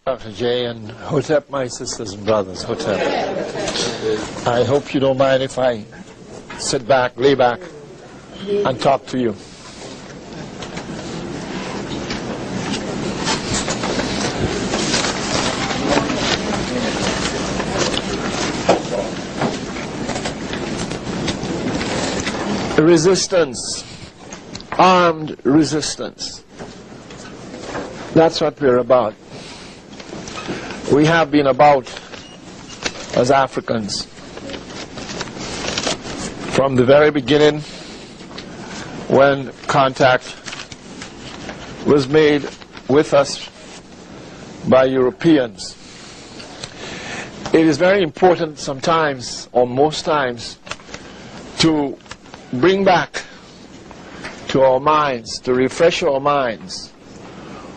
Dr. J, and Hotep, my sisters and brothers, Hotep. I hope you don't mind if I sit back, lay back, and talk to you. Resistance, armed resistance. That's what we're about. We have been about, as Africans, from the very beginning when contact was made with us by Europeans. It is very important sometimes, or most times, to bring back to our minds, to refresh our minds,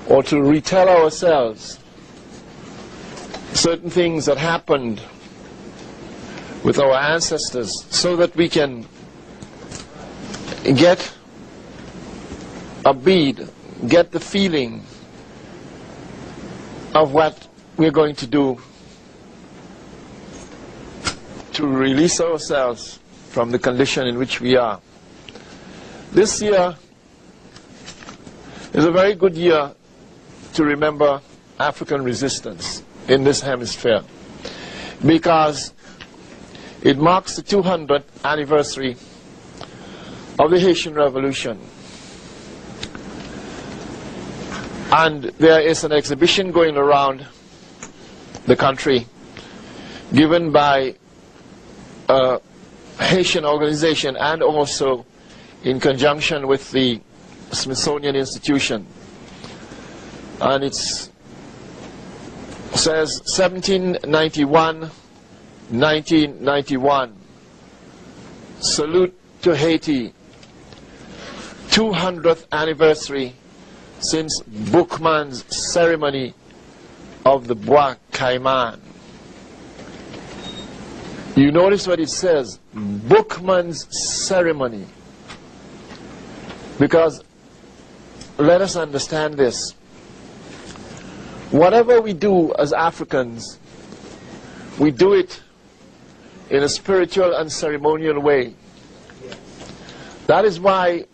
or to retell ourselves certain things that happened with our ancestors, so that we can get a bead, get the feeling of what we're going to do to release ourselves from the condition in which we are. This year is a very good year to remember African resistance in this hemisphere, because it marks the 200th anniversary of the Haitian Revolution. And there is an exhibition going around the country given by a Haitian organization and also in conjunction with the Smithsonian Institution. And it says 1791, 1991. Salute to Haiti. 200th anniversary since Boukman's ceremony of the Bois Caiman. You notice what it says, Boukman's ceremony. Because let us understand this. Whatever we do as Africans, we do it in a spiritual and ceremonial way. That is why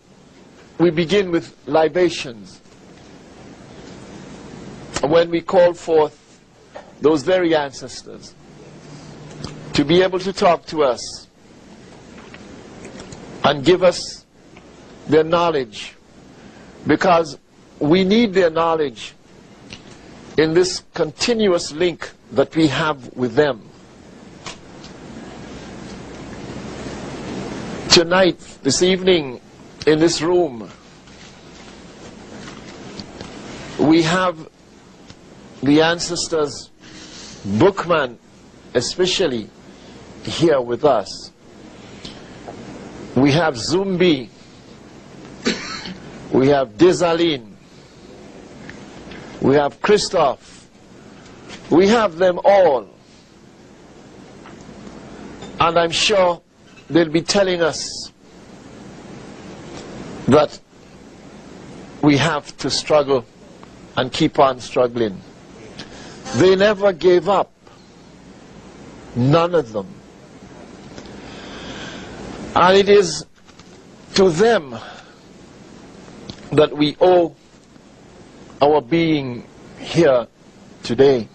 we begin with libations. When we call forth those very ancestors to be able to talk to us and give us their knowledge, because we need their knowledge in this continuous link that we have with them. Tonight, this evening, in this room, we have the ancestors, Boukman especially, here with us. We have Zumbi, we have Desaline, we have Christophe, we have them all. And I'm sure they'll be telling us that we have to struggle and keep on struggling. They never gave up. None of them. And it is to them that we owe our being here today.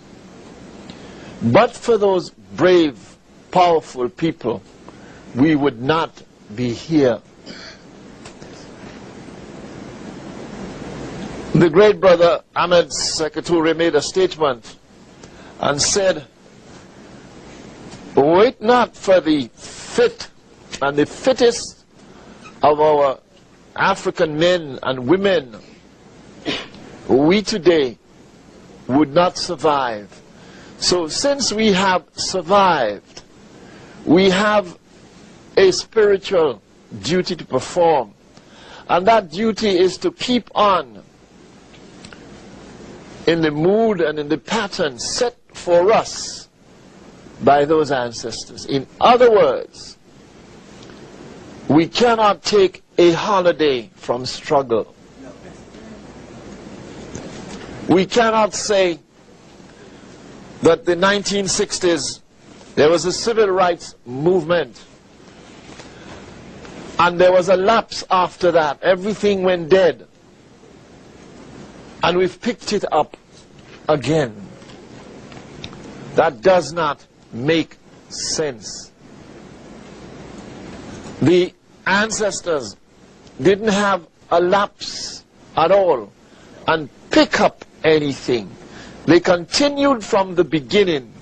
But for those brave, powerful people, we would not be here. The great brother Ahmed Sekou Touré made a statement and said, wait not for the fit and the fittest of our African men and women. We today would not survive. So since we have survived, we have a spiritual duty to perform. And that duty is to keep on in the mood and in the pattern set for us by those ancestors. In other words, we cannot take a holiday from struggle. We cannot say, that the 1960s, there was a civil rights movement. And there was a lapse after that. Everything went dead. And we've picked it up again. That does not make sense. The ancestors didn't have a lapse at all and pick up anything. They continued from the beginning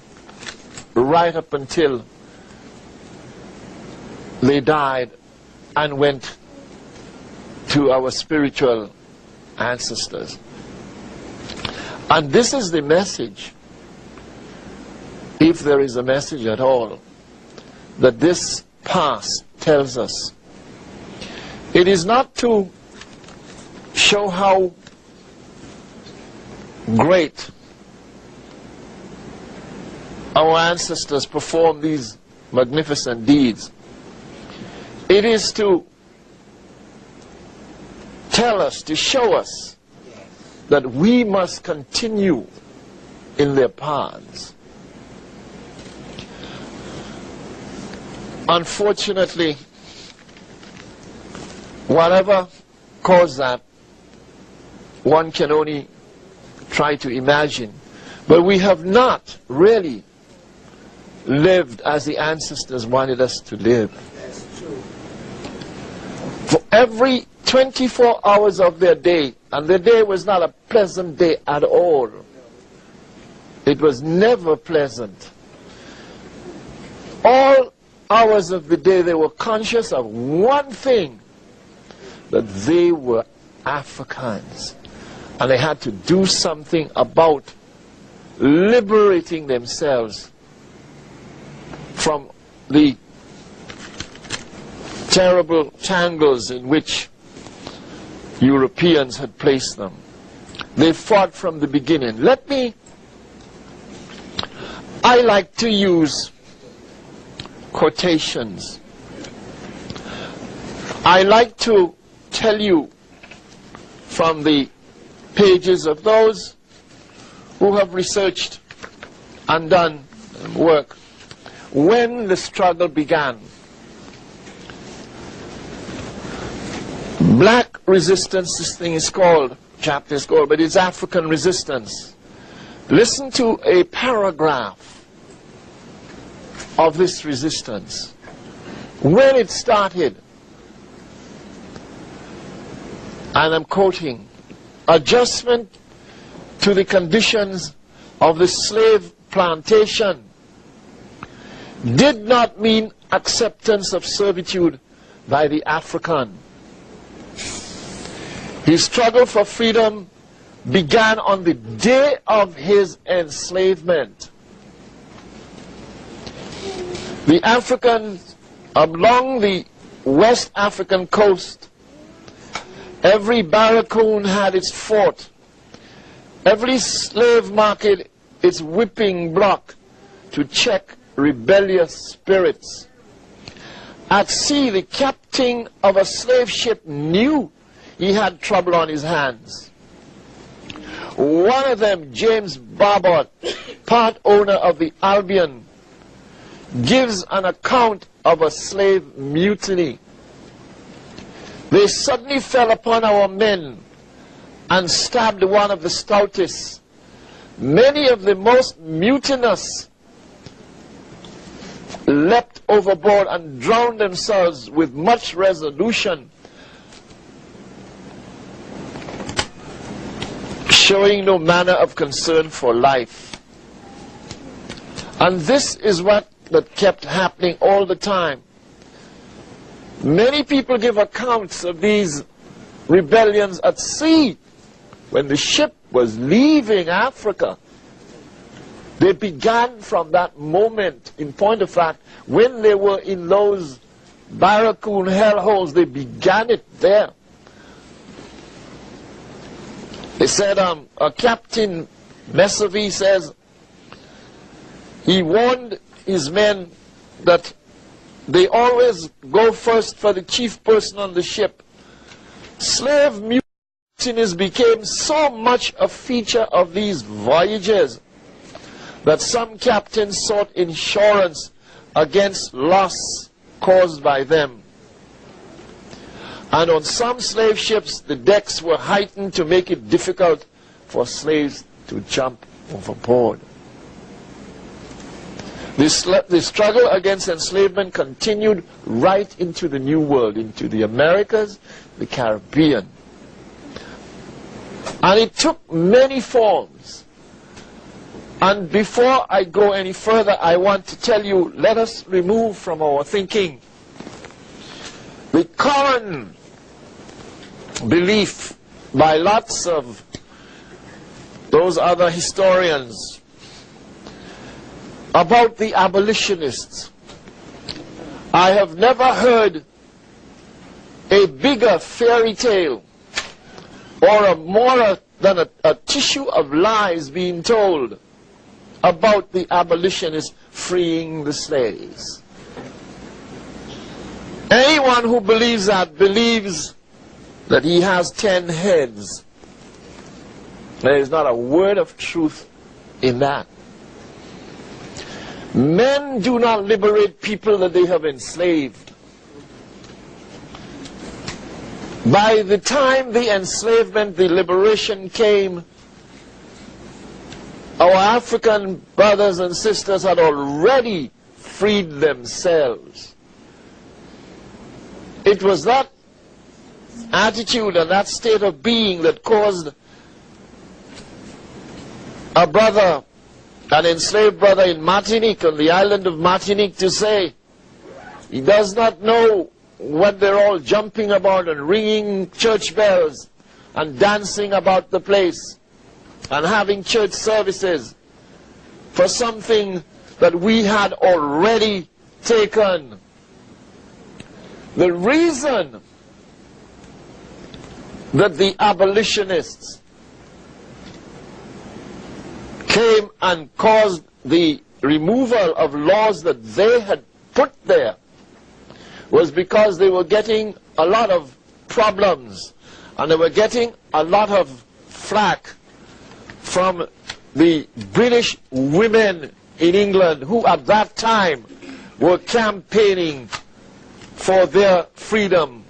right up until they died and went to our spiritual ancestors. And this is the message, if there is a message at all, that this past tells us. It is not to show how great our ancestors performed these magnificent deeds. It is to tell us, to show us that we must continue in their paths. Unfortunately, whatever caused that, one can only try to imagine. But we have not really lived as the ancestors wanted us to live. For every 24 hours of their day, and their day was not a pleasant day at all. It was never pleasant. All hours of the day they were conscious of one thing, that they were Africans. And they had to do something about liberating themselves from the terrible tangles in which Europeans had placed them. They fought from the beginning. I like to use quotations. I like to tell you from the pages of those who have researched and done work when the struggle began. Black resistance, this thing is called, chapter is called, but it's African resistance. Listen to a paragraph of this resistance. When it started, and I'm quoting, adjustment to the conditions of the slave plantation did not mean acceptance of servitude by the African. His struggle for freedom began on the day of his enslavement. The Africans along the West African coast, every barracoon had its fort, every slave market its whipping block to check rebellious spirits. At sea, the captain of a slave ship knew he had trouble on his hands. One of them, James Barbot, part owner of the Albion, gives an account of a slave mutiny. They suddenly fell upon our men and stabbed one of the stoutest. Many of the most mutinous leapt overboard and drowned themselves with much resolution, showing no manner of concern for life. And this is what that kept happening all the time. Many people give accounts of these rebellions at sea. When the ship was leaving Africa, they began from that moment. In point of fact, when they were in those barracoon hellholes, they began it there. They said, Captain Messavi says, he warned his men that they always go first for the chief person on the ship. Slave mutinies became so much a feature of these voyages that some captains sought insurance against loss caused by them. And on some slave ships, the decks were heightened to make it difficult for slaves to jump overboard. The struggle against enslavement continued right into the New World, into the Americas, the Caribbean. And it took many forms. And before I go any further, I want to tell you, let us remove from our thinking the common belief by lots of those other historians about the abolitionists. I have never heard a bigger fairy tale or a more than a tissue of lies being told about the abolitionists freeing the slaves. Anyone who believes that believes that he has 10 heads. There is not a word of truth in that. Men do not liberate people that they have enslaved. By the time the enslavement, the liberation came, our African brothers and sisters had already freed themselves. It was that attitude and that state of being that caused a brother, an enslaved brother in Martinique, on the island of Martinique, to say he does not know what they're all jumping about and ringing church bells and dancing about the place and having church services for something that we had already taken. The reason that the abolitionists came and caused the removal of laws that they had put there was because they were getting a lot of problems and they were getting a lot of flack from the British women in England who at that time were campaigning for their freedom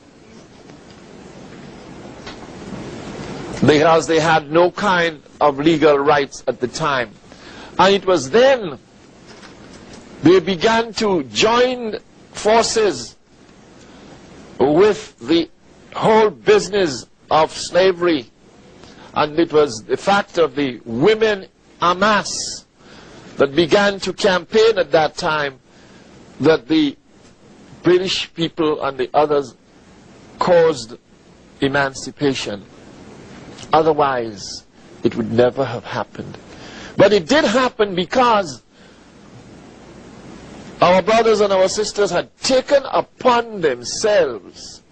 because they had no kind of legal rights at the time. And it was then they began to join forces with the whole business of slavery. And it was the fact of the women en masse that began to campaign at that time that the British people and the others caused emancipation. Otherwise, it would never have happened. But it did happen because our brothers and our sisters had taken upon themselves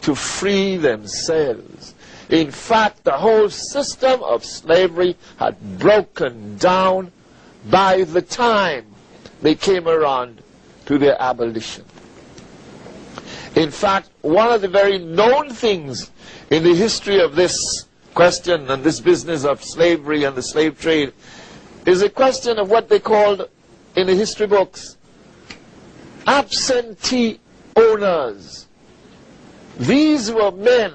to free themselves. In fact, the whole system of slavery had broken down by the time they came around to their abolition. In fact, one of the very known things in the history of this question and this business of slavery and the slave trade is a question of what they called in the history books absentee owners. These were men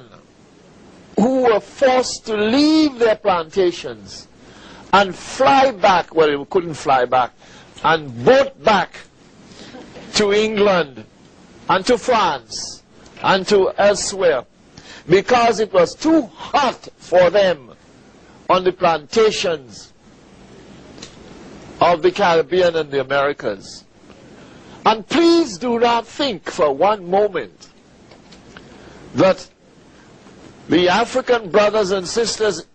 who were forced to leave their plantations and fly back, well, they couldn't fly back, and boat back to England and to France and to elsewhere because it was too hot for them on the plantations of the Caribbean and the Americas. And please do not think for one moment that the African brothers and sisters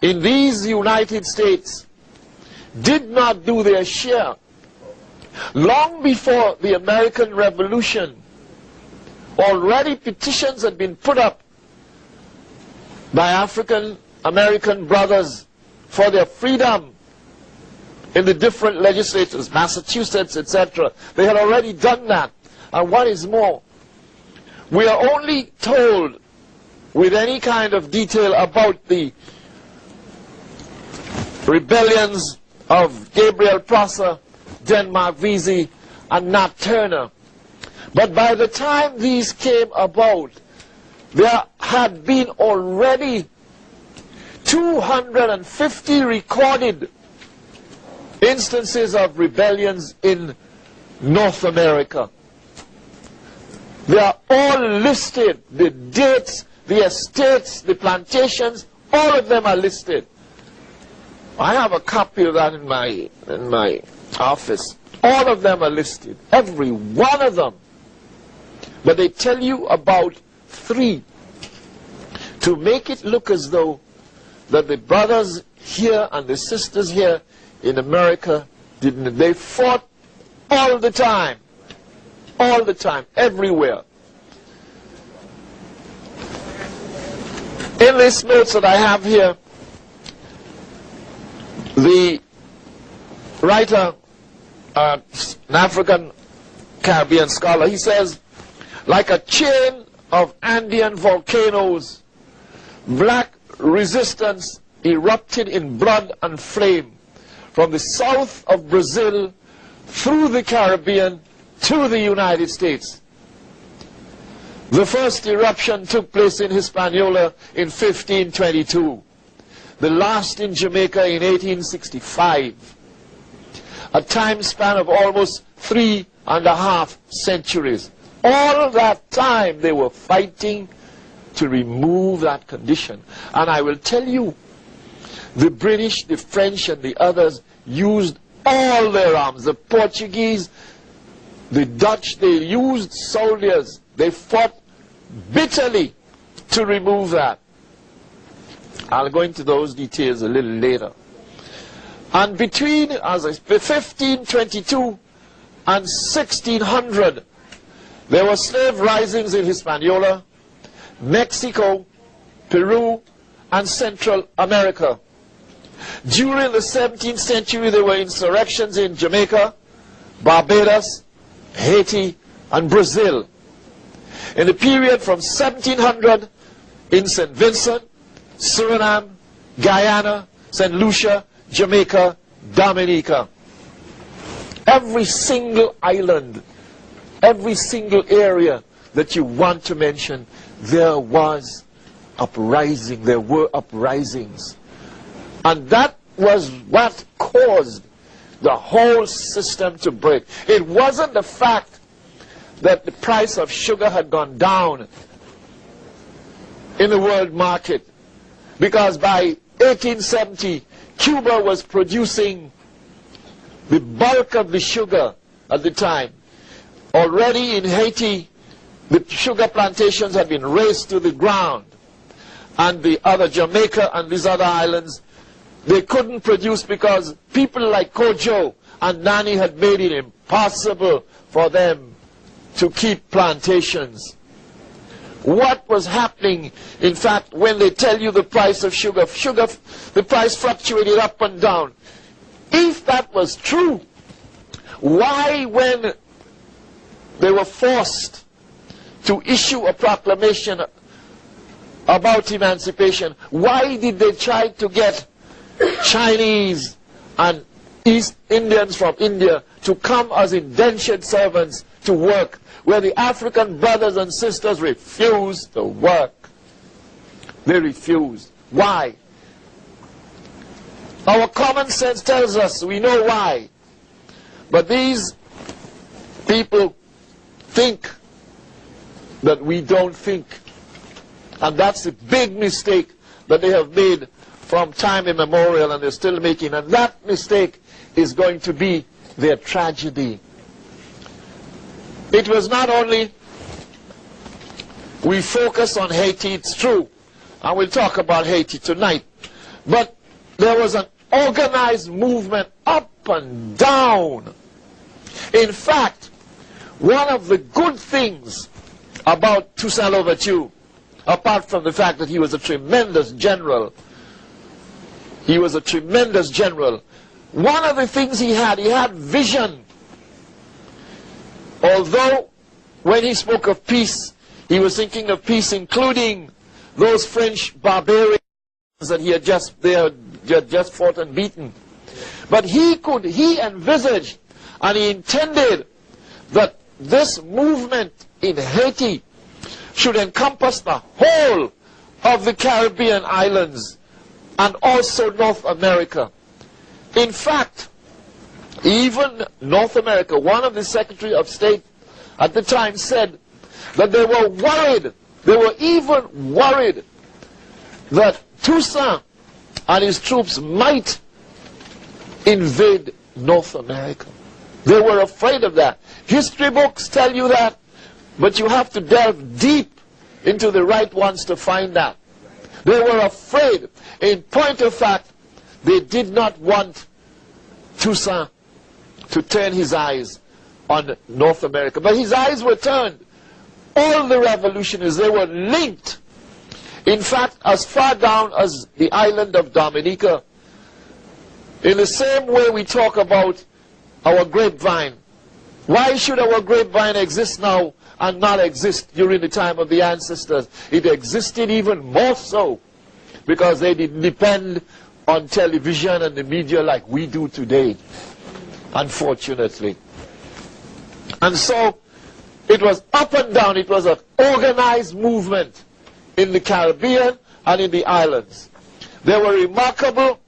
in these United States did not do their share. Long before the American Revolution, already petitions had been put up by African American brothers for their freedom in the different legislatures, Massachusetts, etc. They had already done that. And what is more, we are only told with any kind of detail about the rebellions of Gabriel Prosser, Denmark Vesey, and Nat Turner. But by the time these came about, there had been already 250 recorded instances of rebellions in North America. They are all listed, the dates, the estates, the plantations, all of them are listed. I have a copy of that in my office. All of them are listed, every one of them. But they tell you about 3 to make it look as though that the brothers here and the sisters here in America didn't. They fought all the time, everywhere. In these notes that I have here, the writer, an African Caribbean scholar, he says, like a chain of Andean volcanoes, black resistance erupted in blood and flame from the south of Brazil through the Caribbean to the United States. The first eruption took place in Hispaniola in 1522, the last in Jamaica in 1865, a time span of almost 3.5 centuries. All that time they were fighting to remove that condition. And I will tell you, the British, the French, and the others used all their arms. The Portuguese, the Dutch, they used soldiers. They fought bitterly to remove that. I'll go into those details a little later. And between 1522 and 1600, there were slave risings in Hispaniola, Mexico, Peru, and Central America. During the 17th century, there were insurrections in Jamaica, Barbados, Haiti, and Brazil. In the period from 1700 in St. Vincent, Suriname, Guyana, St. Lucia, Jamaica, Dominica. Every single island, every single area that you want to mention, there was uprising, there were uprisings. And that was what caused the whole system to break. It wasn't the fact that the price of sugar had gone down in the world market, because by 1870, Cuba was producing the bulk of the sugar at the time. Already in Haiti, the sugar plantations had been razed to the ground. And the other, Jamaica and these other islands, they couldn't produce because people like Kojo and Nani had made it impossible for them to keep plantations. What was happening, in fact, when they tell you the price of sugar, the price fluctuated up and down. If that was true, why, when they were forced to issue a proclamation about emancipation, why did they try to get Chinese and East Indians from India to come as indentured servants to work, where the African brothers and sisters refused to work? They refused. Why? Our common sense tells us we know why. But these people think that we don't think. And that's a big mistake that they have made from time immemorial, and they're still making. And that mistake is going to be their tragedy. It was not only we focus on Haiti, it's true, and we'll talk about Haiti tonight, but there was an organized movement up and down. In fact, one of the good things about Toussaint Louverture, apart from the fact that he was a tremendous general, one of the things he had vision. Although when he spoke of peace, he was thinking of peace including those French barbarians that he had just fought and beaten. But he envisaged and he intended that this movement in Haiti should encompass the whole of the Caribbean islands and also North America. In fact, even North America, one of the Secretary of State at the time said that they were worried, they were even worried that Toussaint and his troops might invade North America. They were afraid of that. History books tell you that, but you have to delve deep into the right ones to find that. They were afraid. In point of fact, they did not want Toussaint to turn his eyes on North America. But his eyes were turned. All the revolutionists, they were linked. In fact, as far down as the island of Dominica, in the same way we talk about our grapevine. Why should our grapevine exist now and not exist during the time of the ancestors? It existed even more so because they didn't depend on television and the media like we do today, unfortunately. And so it was up and down. It was an organized movement in the Caribbean and in the islands. They were remarkable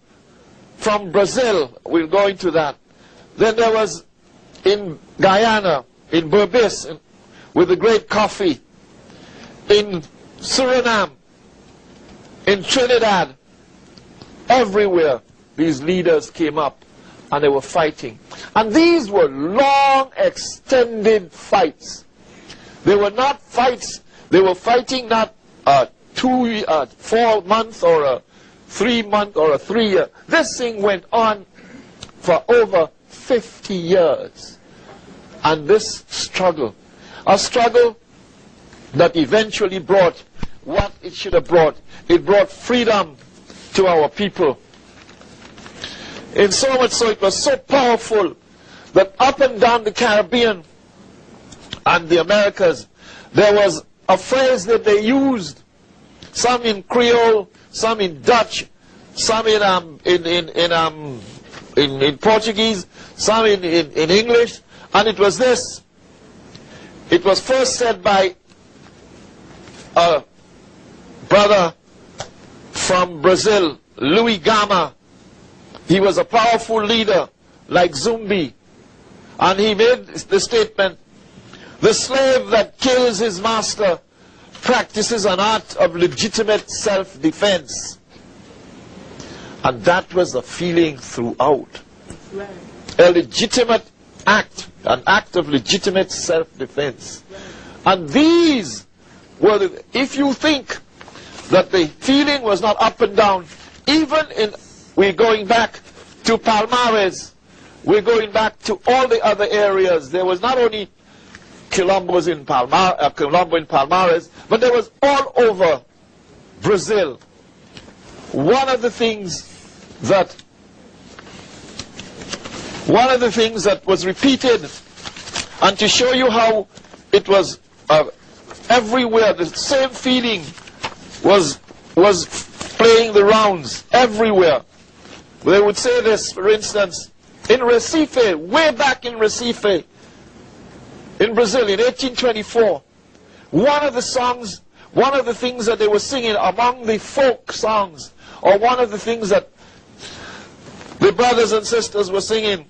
from Brazil. We'll go into that. Then there was in Guyana, in Berbice, with the great coffee, in Suriname, in Trinidad, everywhere these leaders came up and they were fighting. And these were long, extended fights. They were not fights, they were fighting not 4 months or a 3 month or a 3 year. This thing went on for over 50 years. And this struggle, a struggle that eventually brought what it should have brought. It brought freedom to our people. In so much so, it was so powerful that up and down the Caribbean and the Americas, there was a phrase that they used, some in Creole, some in Dutch, some in Portuguese, some in English, and it was this. It was first said by a brother from Brazil, Louis Gama. He was a powerful leader like Zumbi, and he made the statement, "The slave that kills his master practices an art of legitimate self-defense." And that was the feeling throughout. Right. A legitimate act, an act of legitimate self-defense. And these were the, if you think that the feeling was not up and down, even in, we're going back to Palmares, we're going back to all the other areas. There was not only Colombo in Palmares, but there was all over Brazil. One of the things that was repeated, and to show you how it was everywhere, the same feeling was playing the rounds everywhere. They would say this, for instance, in Recife, way back in Recife, in Brazil, in 1824, one of the things that they were singing among the folk songs, or one of the things that the brothers and sisters were singing,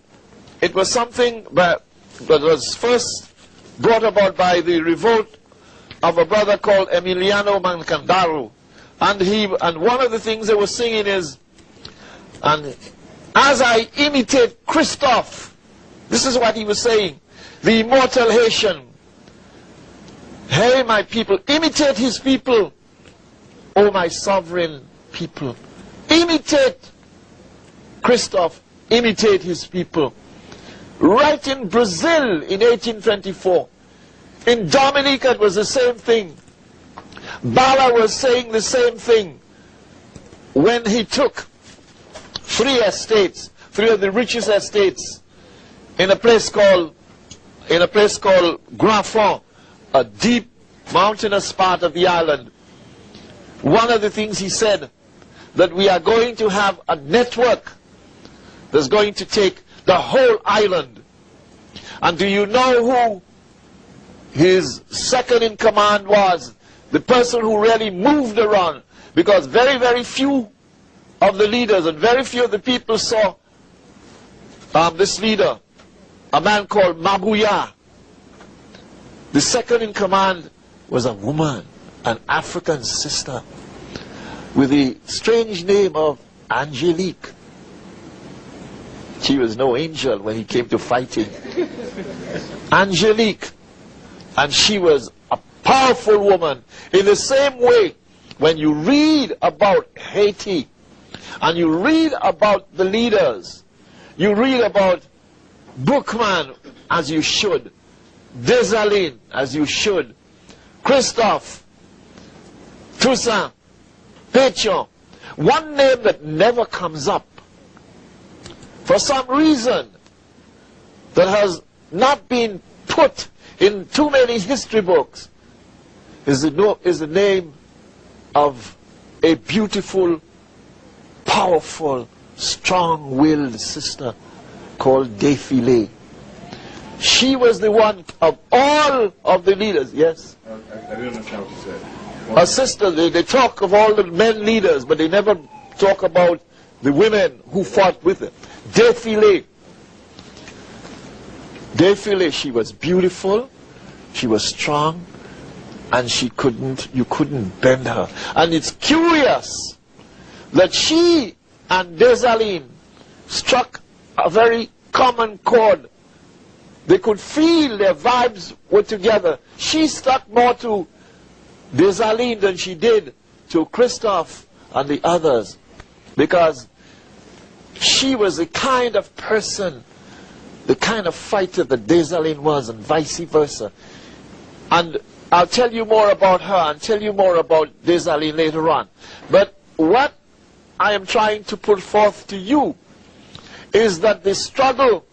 it was something that was first brought about by the revolt of a brother called Emiliano Mancandaru. And one of the things they were singing is, and as I imitate Christophe, this is what he was saying, the immortal Haitian. Hey, my people, imitate his people. Oh, my sovereign people. Imitate Christophe, imitate his people. Right in Brazil in 1824. In Dominica it was the same thing. Bala was saying the same thing when he took 3 estates, 3 of the richest estates in a place called Grand Fond, a deep mountainous part of the island. One of the things he said, that we are going to have a network that's going to take the whole island. And do you know who his second in command was? The person who really moved around. Because very, very few of the leaders and very few of the people saw this leader, a man called Mabuya. The second in command was a woman, an African sister, with the strange name of Angelique. She was no angel when he came to fighting. Angelique. And she was a powerful woman. In the same way, when you read about Haiti, and you read about the leaders, you read about Bookman, as you should, Dessalines, as you should, Christophe, Toussaint, Pétion, one name that never comes up, for some reason, that has not been put in too many history books, is the name of a beautiful, powerful, strong-willed sister called Défilé. She was the one of all of the leaders. Yes? I didn't understand what you said. A sister, they talk of all the men leaders, but they never talk about the women who fought with them. Défilé. Défilé, she was beautiful, she was strong, and you couldn't bend her. And it's curious that she and Dessalines struck a very common chord. They could feel their vibes were together. She stuck more to Dessalines than she did to Christophe and the others, because she was the kind of person, the kind of fighter that Dessalines was, and vice versa. And I'll tell you more about her and tell you more about Dessalines later on. But what I am trying to put forth to you is that the struggle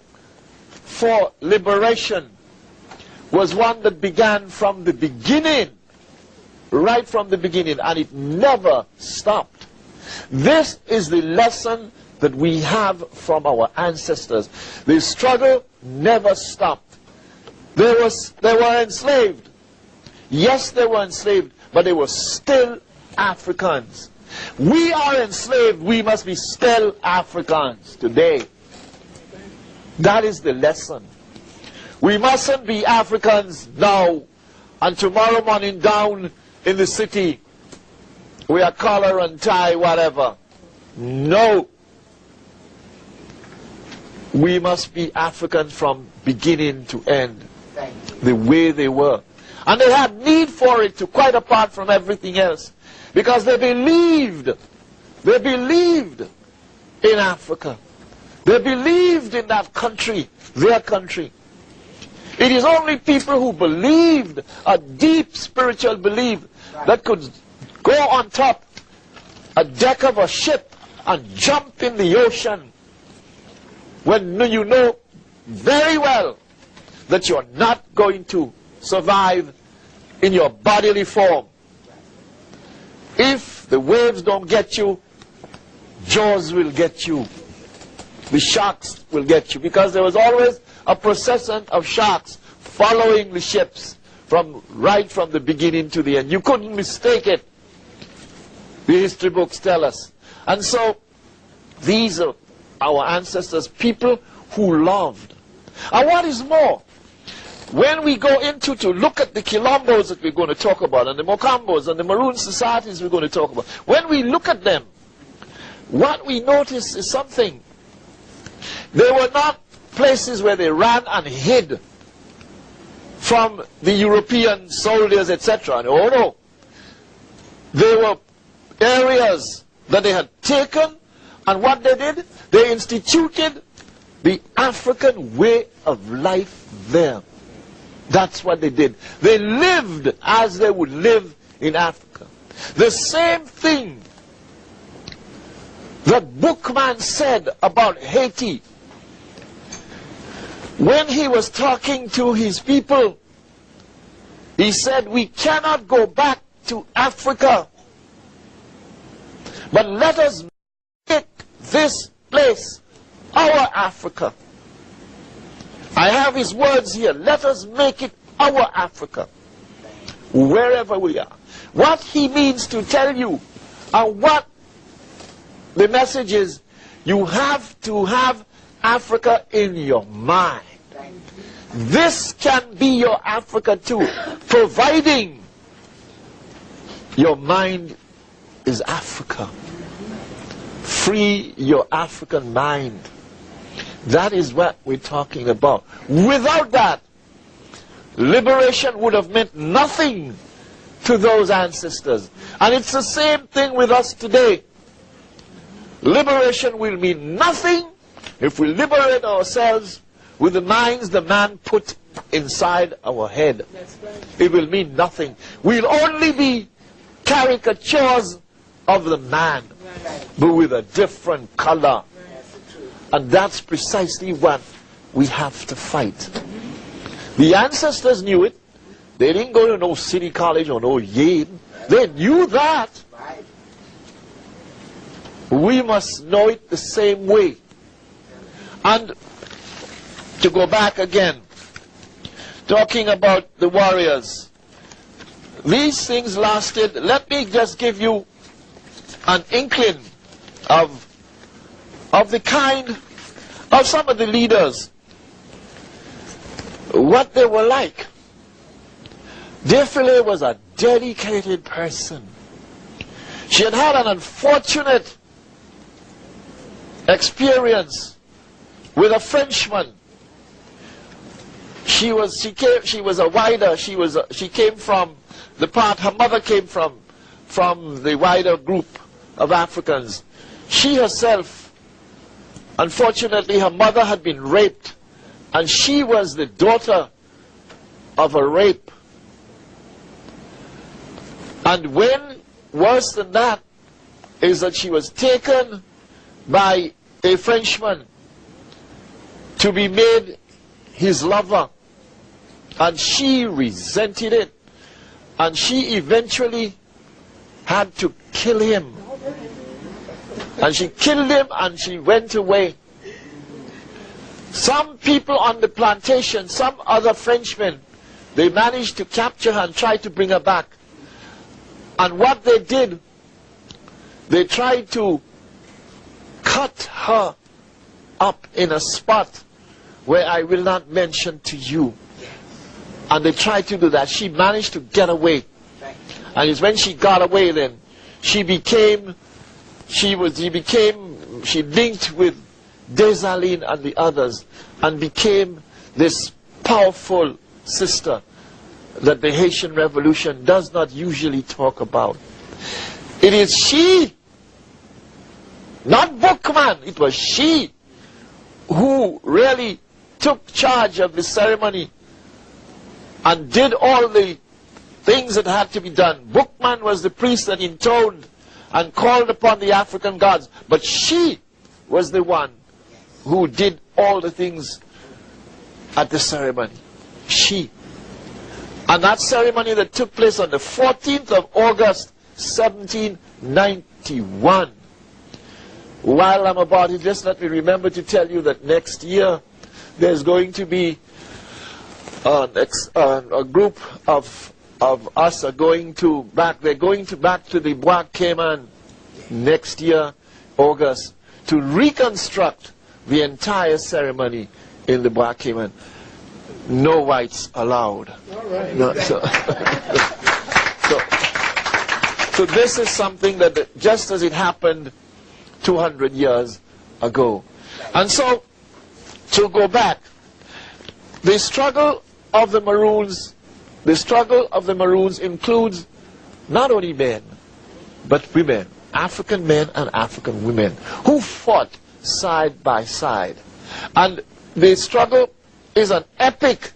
for liberation was one that began from the beginning, right from the beginning, and it never stopped. This is the lesson that we have from our ancestors. The struggle never stopped. They were enslaved. Yes, they were enslaved, but they were still Africans. We are enslaved, we must be still Africans today. That is the lesson. We mustn't be Africans now and tomorrow morning down in the city we are collar and tie, whatever. No. We must be Africans from beginning to end, the way they were. And they had need for it, to quite apart from everything else, because they believed in Africa. They believed in that country, their country. It is only people who believed a deep spiritual belief that could go on top a deck of a ship and jump in the ocean when you know very well that you're not going to survive in your bodily form. If the waves don't get you, Jaws will get you. The sharks will get you, because there was always a procession of sharks following the ships right from the beginning to the end. You couldn't mistake it. The history books tell us. And so these are our ancestors, people who loved. And what is more, when we go into to look at the Quilombos that we're going to talk about, and the Mocambos and the Maroon societies we're going to talk about, when we look at them, what we notice is something. They were not places where they ran and hid from the European soldiers, etc. No, no. They were areas that they had taken, and what they did, they instituted the African way of life there. That's what they did. They lived as they would live in Africa. The same thing that Bookman said about Haiti when he was talking to his people. He said, we cannot go back to Africa, but let us make this place our Africa. I have his words here. Let us make it our Africa, wherever we are. What he means to tell you, and what the message is, you have to have Africa in your mind. This can be your Africa too, providing your mind is Africa. Free your African mind. That is what we're talking about. Without that, liberation would have meant nothing to those ancestors. And it's the same thing with us today. Liberation will mean nothing if we liberate ourselves with the minds the man put inside our head. It will mean nothing. We'll only be caricatures of the man, but with a different color. And that's precisely what we have to fight. The ancestors knew it. They didn't go to no city college or no Yale. They knew that. We must know it the same way. And to go back again, talking about the warriors, these things lasted. Let me just give you an inkling of the kind of some of the leaders, what they were like. Defile was a dedicated person. She had had an unfortunate experience with a Frenchman. She was a wider. She came from the part her mother came from the wider group of Africans. She herself, unfortunately, her mother had been raped, and she was the daughter of a rape. And when, worse than that, is that she was taken by a Frenchman to be made his lover, and she resented it, and she eventually had to kill him. And she killed him and she went away. Some people on the plantation, some other Frenchmen, they managed to capture her and try to bring her back. And what they did, they tried to cut her up in a spot where I will not mention to you. And they tried to do that. She managed to get away. And it's when she got away then, she linked with Dessalines and the others and became this powerful sister that the Haitian Revolution does not usually talk about. It is she, not Bookman, it was she who really took charge of the ceremony and did all the things that had to be done. Bookman was the priest that intoned and called upon the African gods, but she was the one who did all the things at the ceremony. She. And that ceremony that took place on the 14th of August 1791. While I'm about it, just let me remember to tell you that next year there's going to be a group of us are going to back to the Bois Cayman next year, August, to reconstruct the entire ceremony in the Bois Cayman. No whites allowed. All right. No, so this is something that just as it happened 200 years ago. And so, to go back, the struggle of the Maroons includes not only men, but women, African men and African women, who fought side by side. And the struggle is an epic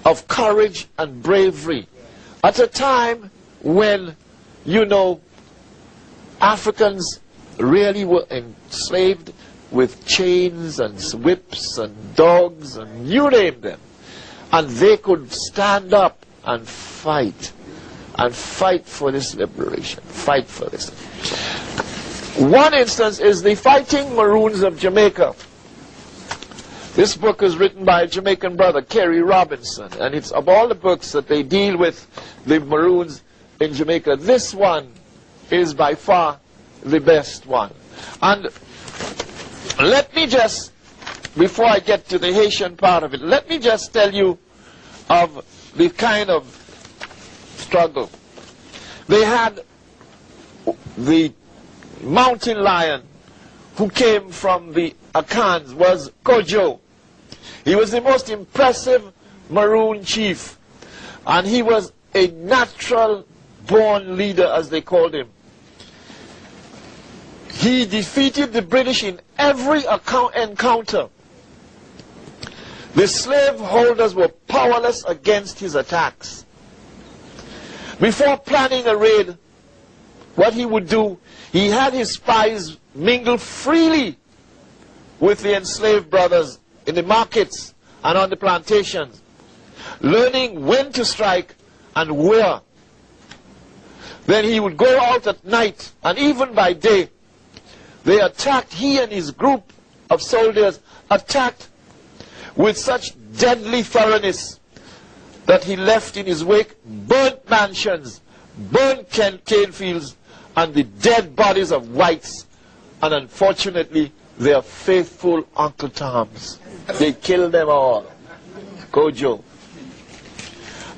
of courage and bravery at a time when, you know, Africans really were enslaved with chains and whips and dogs and you name them. And they could stand up and fight for this liberation, fight for this. One instance is the Fighting Maroons of Jamaica. This book is written by a Jamaican brother, Kerry Robinson, and it's of all the books that they deal with the Maroons in Jamaica, this one is by far the best one. And let me just, before I get to the Haitian part of it, let me just tell you of the kind of struggle. They had the mountain lion who came from the Akans was Kojo. He was the most impressive Maroon chief, and he was a natural born leader, as they called him. He defeated the British in every encounter. The slaveholders were powerless against his attacks. Before planning a raid, what he would do, he had his spies mingle freely with the enslaved brothers in the markets and on the plantations, learning when to strike and where. Then he would go out at night, and even by day, they attacked, he and his group of soldiers attacked with such deadly thoroughness that he left in his wake burnt mansions, burnt cane fields, and the dead bodies of whites, and unfortunately their faithful Uncle Toms. They killed them all. Kojo.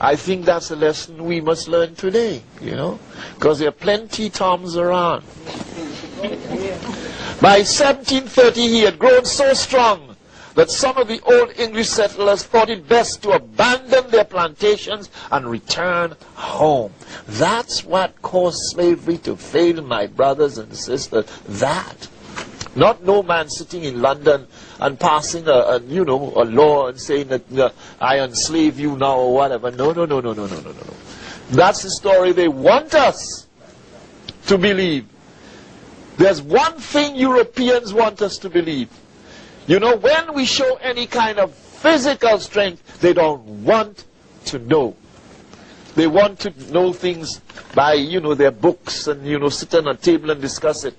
I think that's a lesson we must learn today, you know, because there are plenty Toms around. By 1730 he had grown so strong that some of the old English settlers thought it best to abandon their plantations and return home. That's what caused slavery to fail, my brothers and sisters. That. Not no man sitting in London and passing a law and saying that I enslave you now or whatever. No. That's the story they want us to believe. There's one thing Europeans want us to believe. You know, when we show any kind of physical strength, they don't want to know. They want to know things by, their books and, sit on a table and discuss it.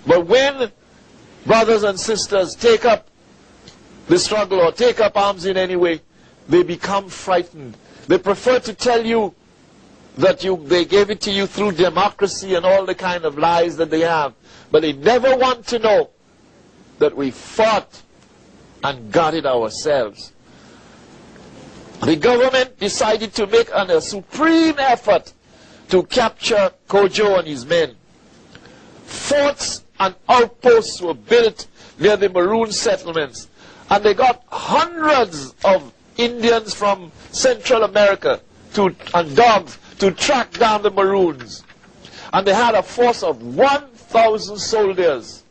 But when brothers and sisters take up the struggle or take up arms in any way, they become frightened. They prefer to tell you that they gave it to you through democracy and all the kind of lies that they have. But they never want to know that we fought and got it ourselves. The government decided to make a supreme effort to capture Kojo and his men. Forts and outposts were built near the Maroon settlements, and they got hundreds of Indians from Central America and dogs to track down the Maroons. And they had a force of 1,000 soldiers.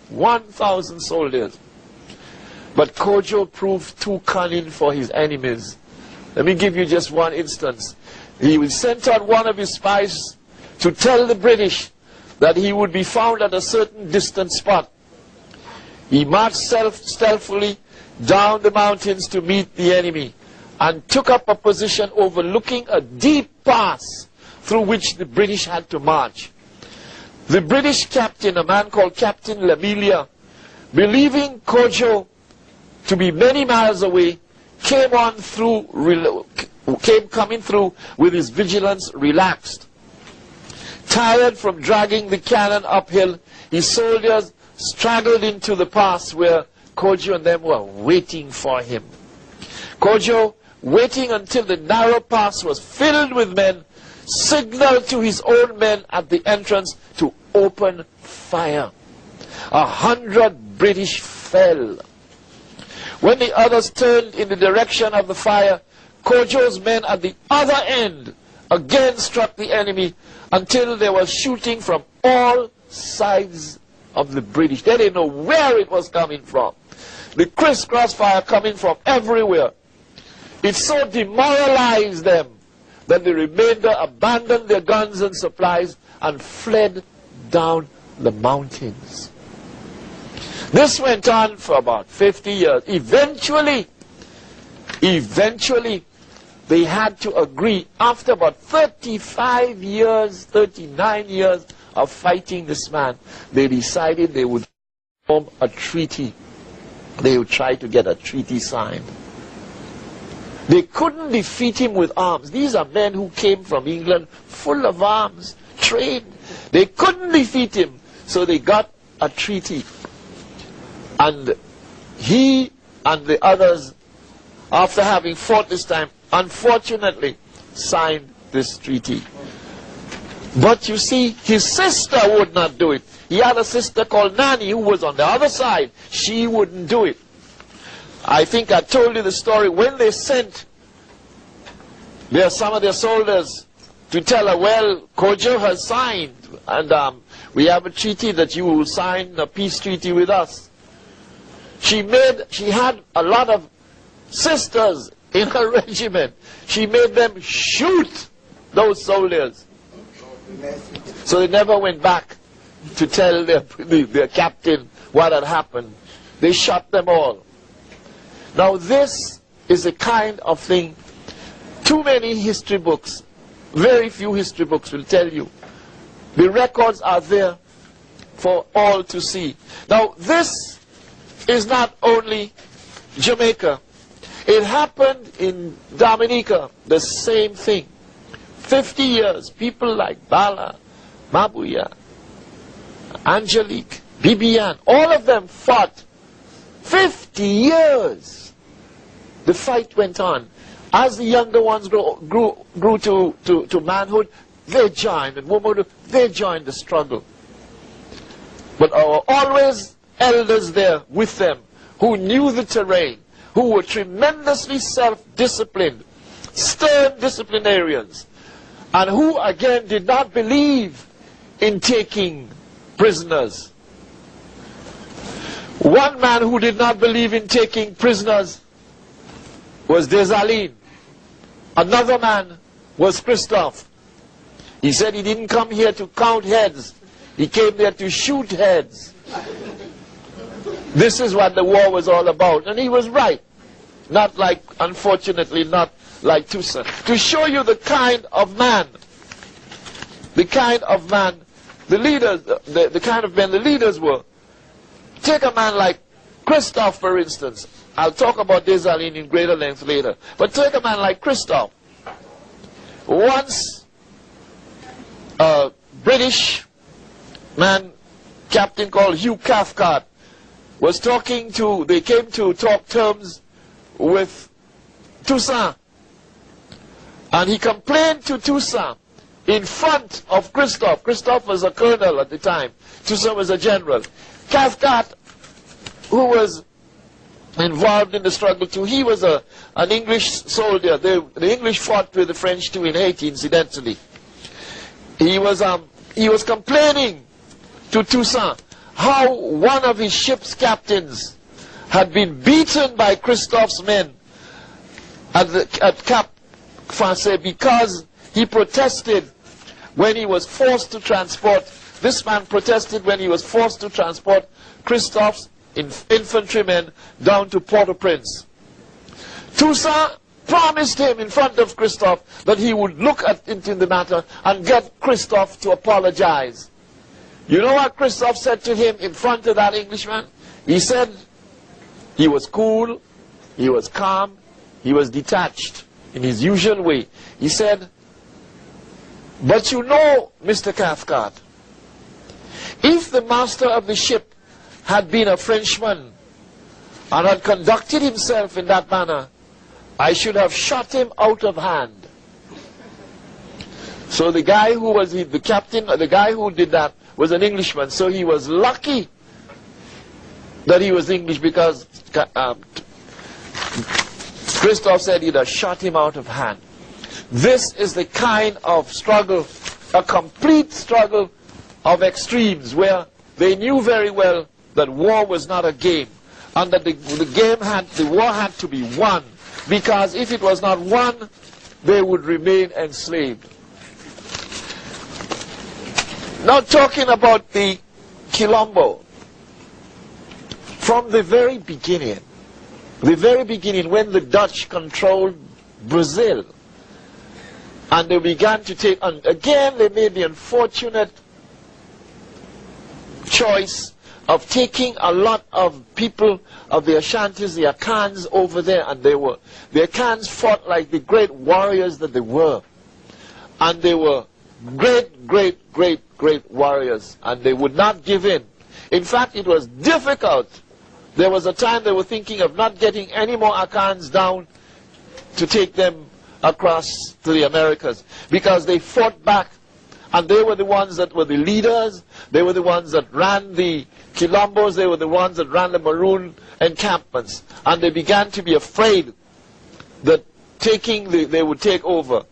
1,000 soldiers. But Kojo proved too cunning for his enemies. Let me give you just one instance. He sent out one of his spies to tell the British that he would be found at a certain distant spot. He marched stealthily down the mountains to meet the enemy and took up a position overlooking a deep pass through which the British had to march. The British captain, a man called Captain Lamelia, believing Kojo to be many miles away, coming through with his vigilance relaxed. Tired from dragging the cannon uphill, his soldiers straggled into the pass where Kojo and them were waiting for him. Kojo, waiting until the narrow pass was filled with men, signaled to his own men at the entrance to open fire. 100 British fell. When the others turned in the direction of the fire, Kojo's men at the other end again struck the enemy until they were shooting from all sides of the British. They didn't know where it was coming from. The crisscross fire coming from everywhere. It so demoralized them that the remainder abandoned their guns and supplies and fled down the mountains. This went on for about 50 years. Eventually, they had to agree, after about 35 years, 39 years of fighting this man, they decided they would form a treaty. they would try to get a treaty signed. They couldn't defeat him with arms. These are men who came from England full of arms, trained. They couldn't defeat him, so they got a treaty. And he and the others, after having fought this time, unfortunately signed this treaty. But you see, his sister would not do it. He had a sister called Nanny who was on the other side. She wouldn't do it. I think I told you the story. When they sent some of their soldiers to tell her, well, Kojo has signed, and we have a treaty that you will sign a peace treaty with us. She had a lot of sisters in her regiment. She made them shoot those soldiers. So they never went back to tell their captain what had happened. They shot them all. Now this is a kind of thing, too many history books, very few history books will tell you. The records are there for all to see. Now this is not only Jamaica. It happened in Dominica, the same thing. 50 years, people like Bala, Mabuya, Angelique, Bibian, all of them fought. 50 years. The fight went on. As the younger ones grew to manhood, they joined, and womanhood, they joined the struggle. But always elders there with them, who knew the terrain, who were tremendously self-disciplined, stern disciplinarians, and who again did not believe in taking prisoners. One man who did not believe in taking prisoners was Dessalines. Another man was Christophe. He said he didn't come here to count heads. He came there to shoot heads. This is what the war was all about. And he was right. Not like, unfortunately, not like Toussaint. To show you the kind of man, the leaders, the kind of men the leaders were. Take a man like Christophe, for instance. I'll talk about Dessalines in greater length later. But take a man like Christophe. Once a British man, captain called Hugh Cathcart, was talking to, they came to talk terms with Toussaint. And he complained to Toussaint in front of Christophe. Christophe was a colonel at the time. Toussaint was a general. Cathcart, who was involved in the struggle too, he was an English soldier. The English fought with the French too in Haiti, incidentally. He was complaining to Toussaint how one of his ship's captains had been beaten by Christophe's men at Cap Français because he protested when he was forced to transport. This man protested when he was forced to transport Christophe's infantrymen down to Port-au-Prince. Toussaint promised him in front of Christophe that he would look into the matter and get Christophe to apologize. You know what Christophe said to him in front of that Englishman? He said he was cool, he was calm, he was detached in his usual way. He said, but you know, Mr. Cathcart, if the master of the ship had been a Frenchman and had conducted himself in that manner, I should have shot him out of hand. So the guy who was the captain, the guy who did that was an Englishman, so he was lucky that he was English, because Christophe said he'd have shot him out of hand. This is the kind of struggle, a complete struggle of extremes, where they knew very well that war was not a game, and that the war had to be won, because if it was not won, they would remain enslaved. Now talking about the Quilombo, from the very beginning, when the Dutch controlled Brazil, and they began to take, and again they made the unfortunate choice of taking a lot of people of the Ashantis, the Akans over there, and the Akans fought like the great warriors that they were. And they were great warriors, and they would not give in. In fact, it was difficult. There was a time they were thinking of not getting any more Akans down to take them across to the Americas, because they fought back, and they were the ones that were the leaders. They were the ones that ran the Quilombos. They were the ones that ran the Maroon encampments, and they began to be afraid that they would take over.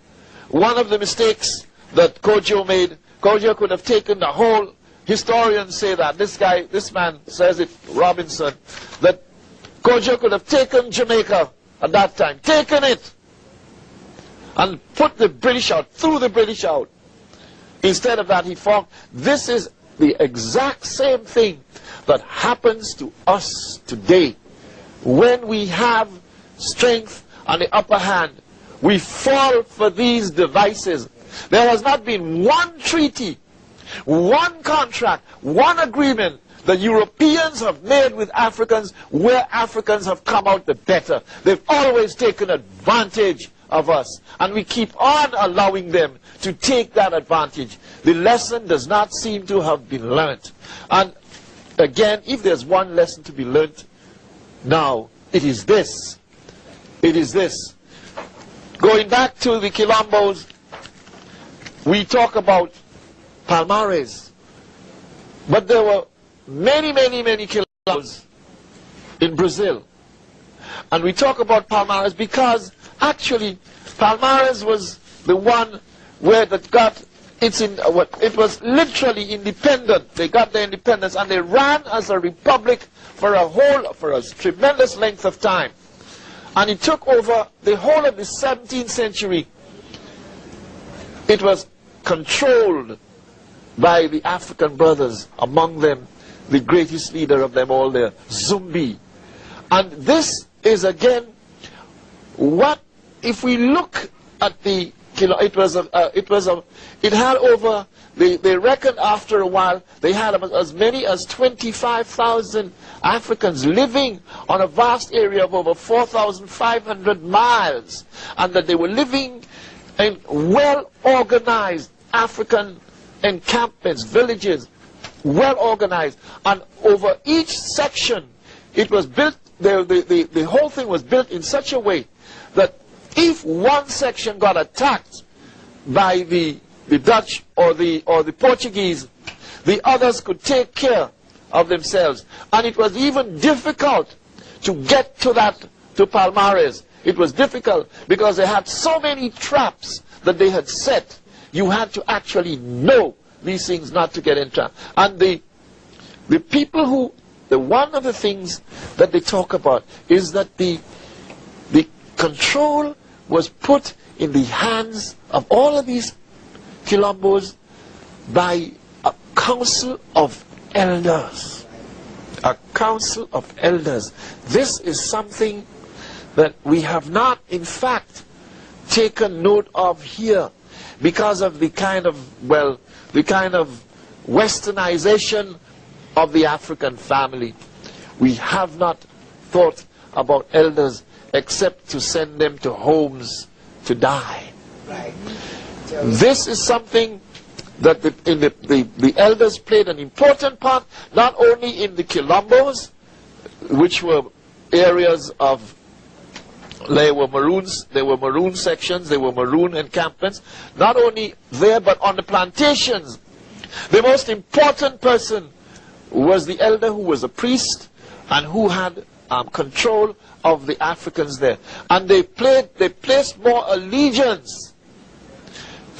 One of the mistakes that Kojo made, Kojo could have taken the whole, historians say that, this man says it, Robinson, that Kojo could have taken Jamaica at that time, taken it, and put the British out, threw the British out. Instead of that, he formed. This is the exact same thing that happens to us today. When we have strength on the upper hand, we fall for these devices. There has not been one treaty, one contract, one agreement that Europeans have made with Africans where Africans have come out the better. They've always taken advantage of us, and we keep on allowing them to take that advantage. The lesson does not seem to have been learnt. And again, if there's one lesson to be learnt now, it is this. It is this. Going back to the Quilombos, we talk about Palmares, but there were many Quilombos in Brazil. And we talk about Palmares because actually Palmares was the one where that got it was literally independent. They got their independence, and they ran as a republic for a tremendous length of time. And it took over the whole of the 17th century. It was controlled by the African brothers, among them the greatest leader of them all there, Zumbi. And this is again what, if we look at the, it had over, they reckoned after a while, they had as many as 25,000 Africans living on a vast area of over 4,500 miles, and that they were living in well-organized African encampments, villages, well organized, and over each section it was built, the whole thing was built in such a way that if one section got attacked by the Dutch or the Portuguese, the others could take care of themselves. And it was even difficult to get to Palmares. It was difficult because they had so many traps that they had set. You had to actually know these things not to get entrapped. And the people who, one of the things that they talk about is that the control was put in the hands of all of these Quilombos by a council of elders. A council of elders. This is something that we have not, in fact, taken note of here because of the kind of westernization of the African family. We have not thought about elders except to send them to homes to die. Right. This is something that the elders played an important part, not only in the Quilombos, which were areas of, there were maroon sections, there were maroon encampments, not only there but on the plantations. The most important person was the elder, who was a priest and who had control of the Africans there. And they placed more allegiance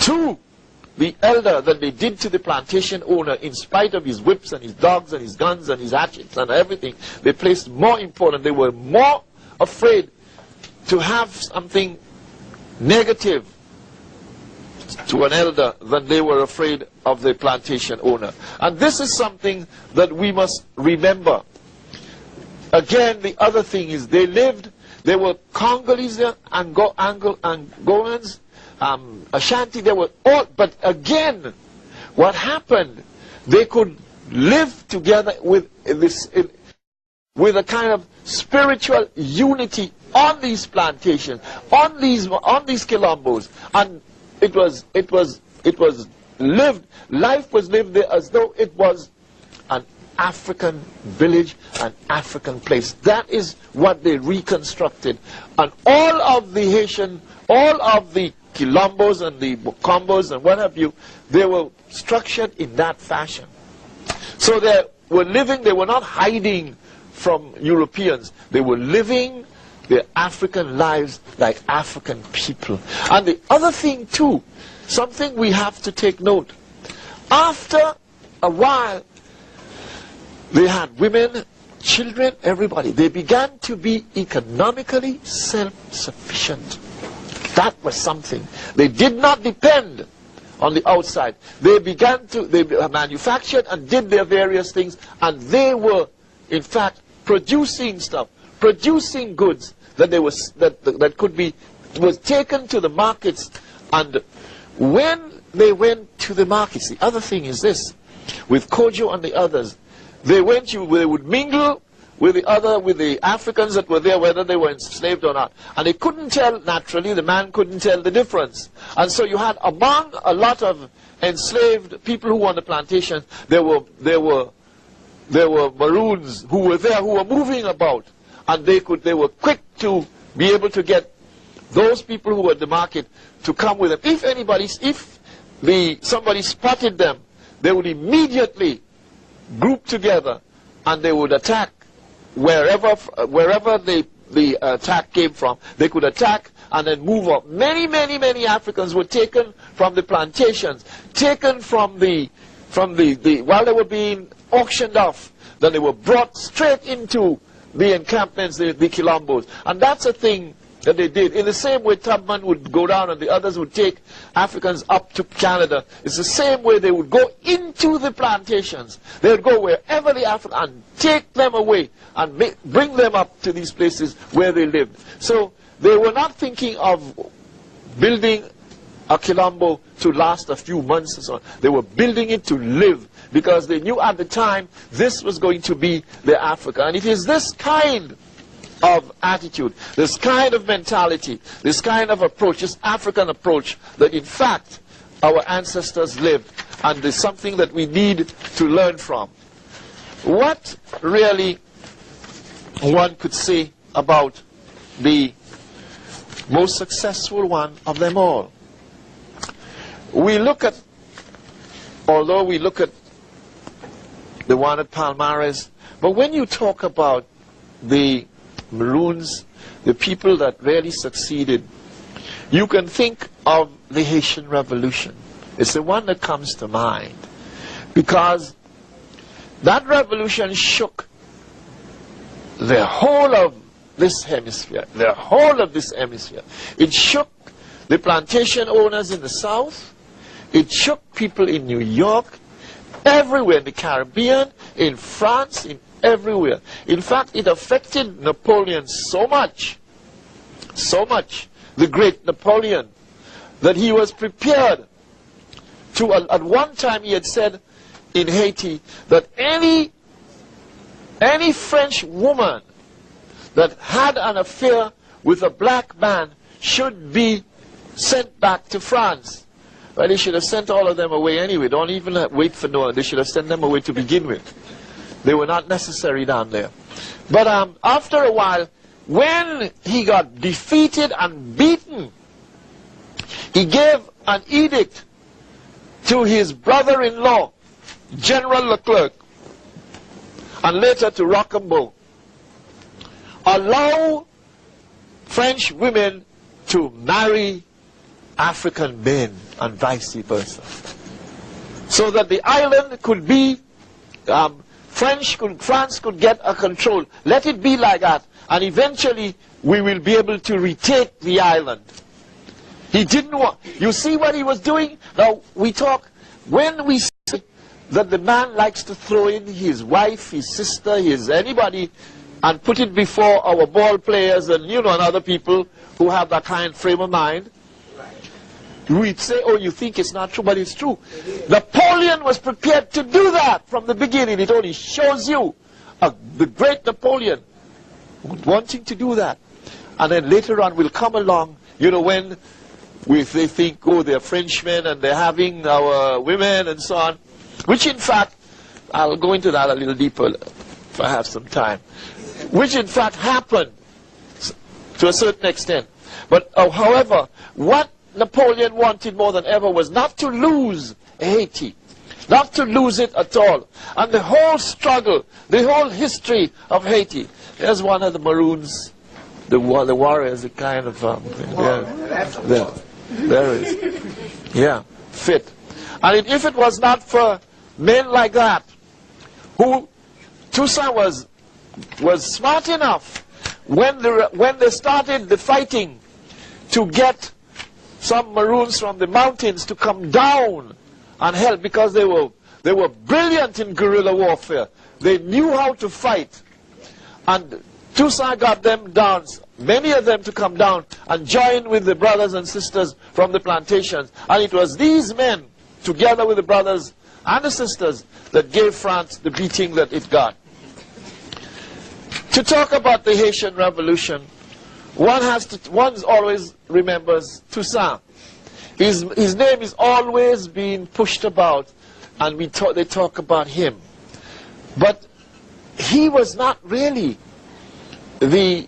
to the elder than they did to the plantation owner, in spite of his whips and his dogs and his guns and his hatchets and everything. They placed more importance. They were more afraid to have something negative to an elder than they were afraid of the plantation owner. And this is something that we must remember. Again, the other thing is they were Congolese there, Angolans, Ashanti, they were all, but again, what happened, they could live together with this, with a kind of spiritual unity on these plantations, on these quilombos, and it was lived. Life was lived there as though it was an African village, an African place. That is what they reconstructed, and all of the Haitian, all of the quilombos and the bokombos and what have you, they were structured in that fashion. So they were living, they were not hiding from Europeans. They were living their African lives like African people. And the other thing too, something we have to take note, after a while, they had women, children, everybody. They began to be economically self-sufficient. That was something. They did not depend on the outside. They began to, they manufactured and did their various things, and they were, in fact, producing stuff, producing goods that they was that could be, was taken to the markets. And when they went to the markets, the other thing is this, with Kojo and the others, they would mingle with the Africans that were there, whether they were enslaved or not. And they couldn't tell, naturally, the man couldn't tell the difference. And so you had, among a lot of enslaved people who were on the plantation, there were Maroons who were there, who were moving about. And they were quick to be able to get those people who were at the market to come with them. If somebody spotted them, they would immediately group together and they would attack wherever the attack came from. They could attack and then move up. Many Africans were taken from the plantations, taken from while they were being auctioned off, then they were brought straight into the encampments, the quilombos. And that's a thing that they did. In the same way Tubman would go down and the others would take Africans up to Canada. It's the same way they would go into the plantations. They would go wherever the Africans, and take them away and bring them up to these places where they lived. So they were not thinking of building a quilombo to last a few months or so. They were building it to live, because they knew at the time this was going to be their Africa. And it is this kind of attitude, this kind of mentality, this kind of approach, this African approach, that in fact our ancestors lived, and is something that we need to learn from. What really one could say about the most successful one of them all? Although we look at the one at Palmares, but when you talk about the Maroons, the people that really succeeded, you can think of the Haitian Revolution. It's the one that comes to mind, because that revolution shook the whole of this hemisphere, It shook the plantation owners in the South. It shook people in New York, everywhere, in the Caribbean, in France, in everywhere. In fact, it affected Napoleon so much, the great Napoleon, that he was prepared to, at one time he had said in Haiti, that any French woman that had an affair with a black man should be sent back to France. Well, they should have sent all of them away anyway. Don't even wait for no one. They should have sent them away to begin with. They were not necessary down there. But after a while, when he got defeated and beaten, he gave an edict to his brother-in-law, General Leclerc, and later to Rochambeau. Allow French women to marry African men and vice versa, so that the island could be, France could get a control. Let it be like that, and eventually we will be able to retake the island. He didn't want, you see what he was doing? Now we talk, when we say that the man likes to throw in his wife, his sister, his anybody, and put it before our ball players and and other people who have that kind of frame of mind, We'd say, oh, you think it's not true, but it's true. Napoleon was prepared to do that from the beginning. It only shows you the great Napoleon wanting to do that. And then later on will come along, you know, when they think, oh, they're Frenchmen and they're having our women and so on. Which in fact, I'll go into that a little deeper if I have some time. Which in fact happened to a certain extent. But however, what Napoleon wanted more than ever was not to lose Haiti, not to lose it at all. And the whole struggle, the whole history of Haiti. There's one of the Maroons, the warriors, the kind of, there is. Yeah, fit. And if it was not for men like that, who Toussaint was smart enough when they started the fighting to get some Maroons from the mountains to come down and help, because they were brilliant in guerrilla warfare. They knew how to fight. And Toussaint got them down, many of them to come down and join with the brothers and sisters from the plantations. And it was these men, together with the brothers and the sisters, that gave France the beating that it got. To talk about the Haitian Revolution, one always remembers Toussaint. His name is always being pushed about, and they talk about him. But he was not really the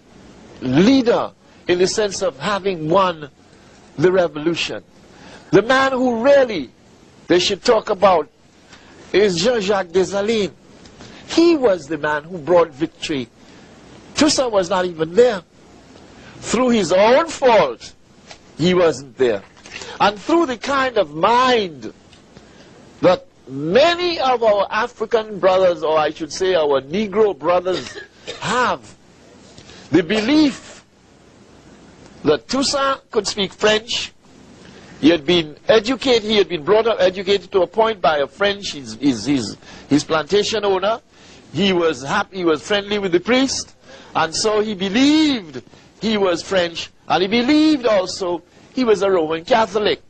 leader in the sense of having won the revolution. The man who really they should talk about is Jean-Jacques Dessalines. He was the man who brought victory. Toussaint was not even there. Through his own fault, he wasn't there. And through the kind of mind that many of our African brothers, or I should say our Negro brothers, have, the belief that Toussaint could speak French. He had been educated, he had been brought up, educated to a point by a French, his plantation owner. He was happy, he was friendly with the priest, and so he believed he was French, and he believed also he was a Roman Catholic.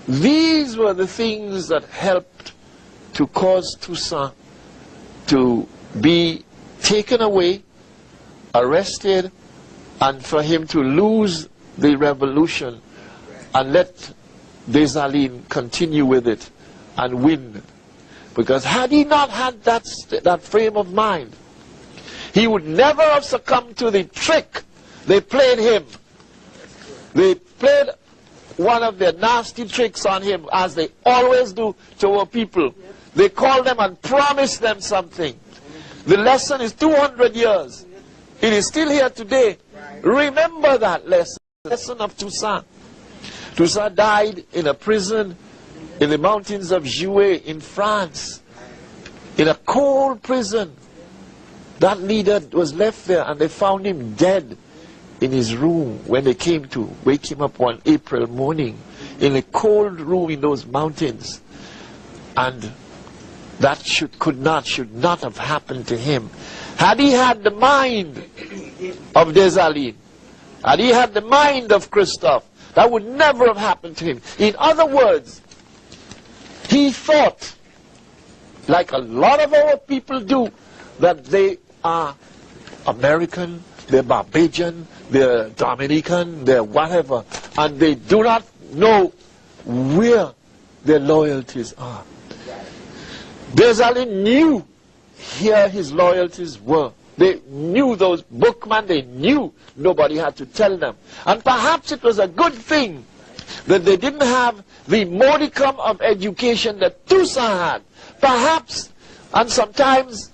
These were the things that helped to cause Toussaint to be taken away, arrested, and for him to lose the revolution and let Dessalines continue with it and win. Because had he not had that frame of mind, he would never have succumbed to the trick they played him. They played one of their nasty tricks on him, as they always do to our people. They call them and promise them something. The lesson is 200 years. It is still here today. Remember that lesson. The lesson of Toussaint. Toussaint died in a prison in the mountains of Jouet in France. In a cold prison. That leader was left there, and they found him dead in his room when they came to wake him up one April morning in a cold room in those mountains. And that should not have happened to him. Had he had the mind of Dessalines, had he had the mind of Christophe, that would never have happened to him. In other words, he thought, like a lot of our people do, that they are American, they're Barbadian, they're Dominican, they're whatever, and they do not know where their loyalties are. Dessalines knew here his loyalties were. They knew those bookmen, they knew. Nobody had to tell them. And perhaps it was a good thing that they didn't have the modicum of education that Toussaint had. Perhaps, and sometimes,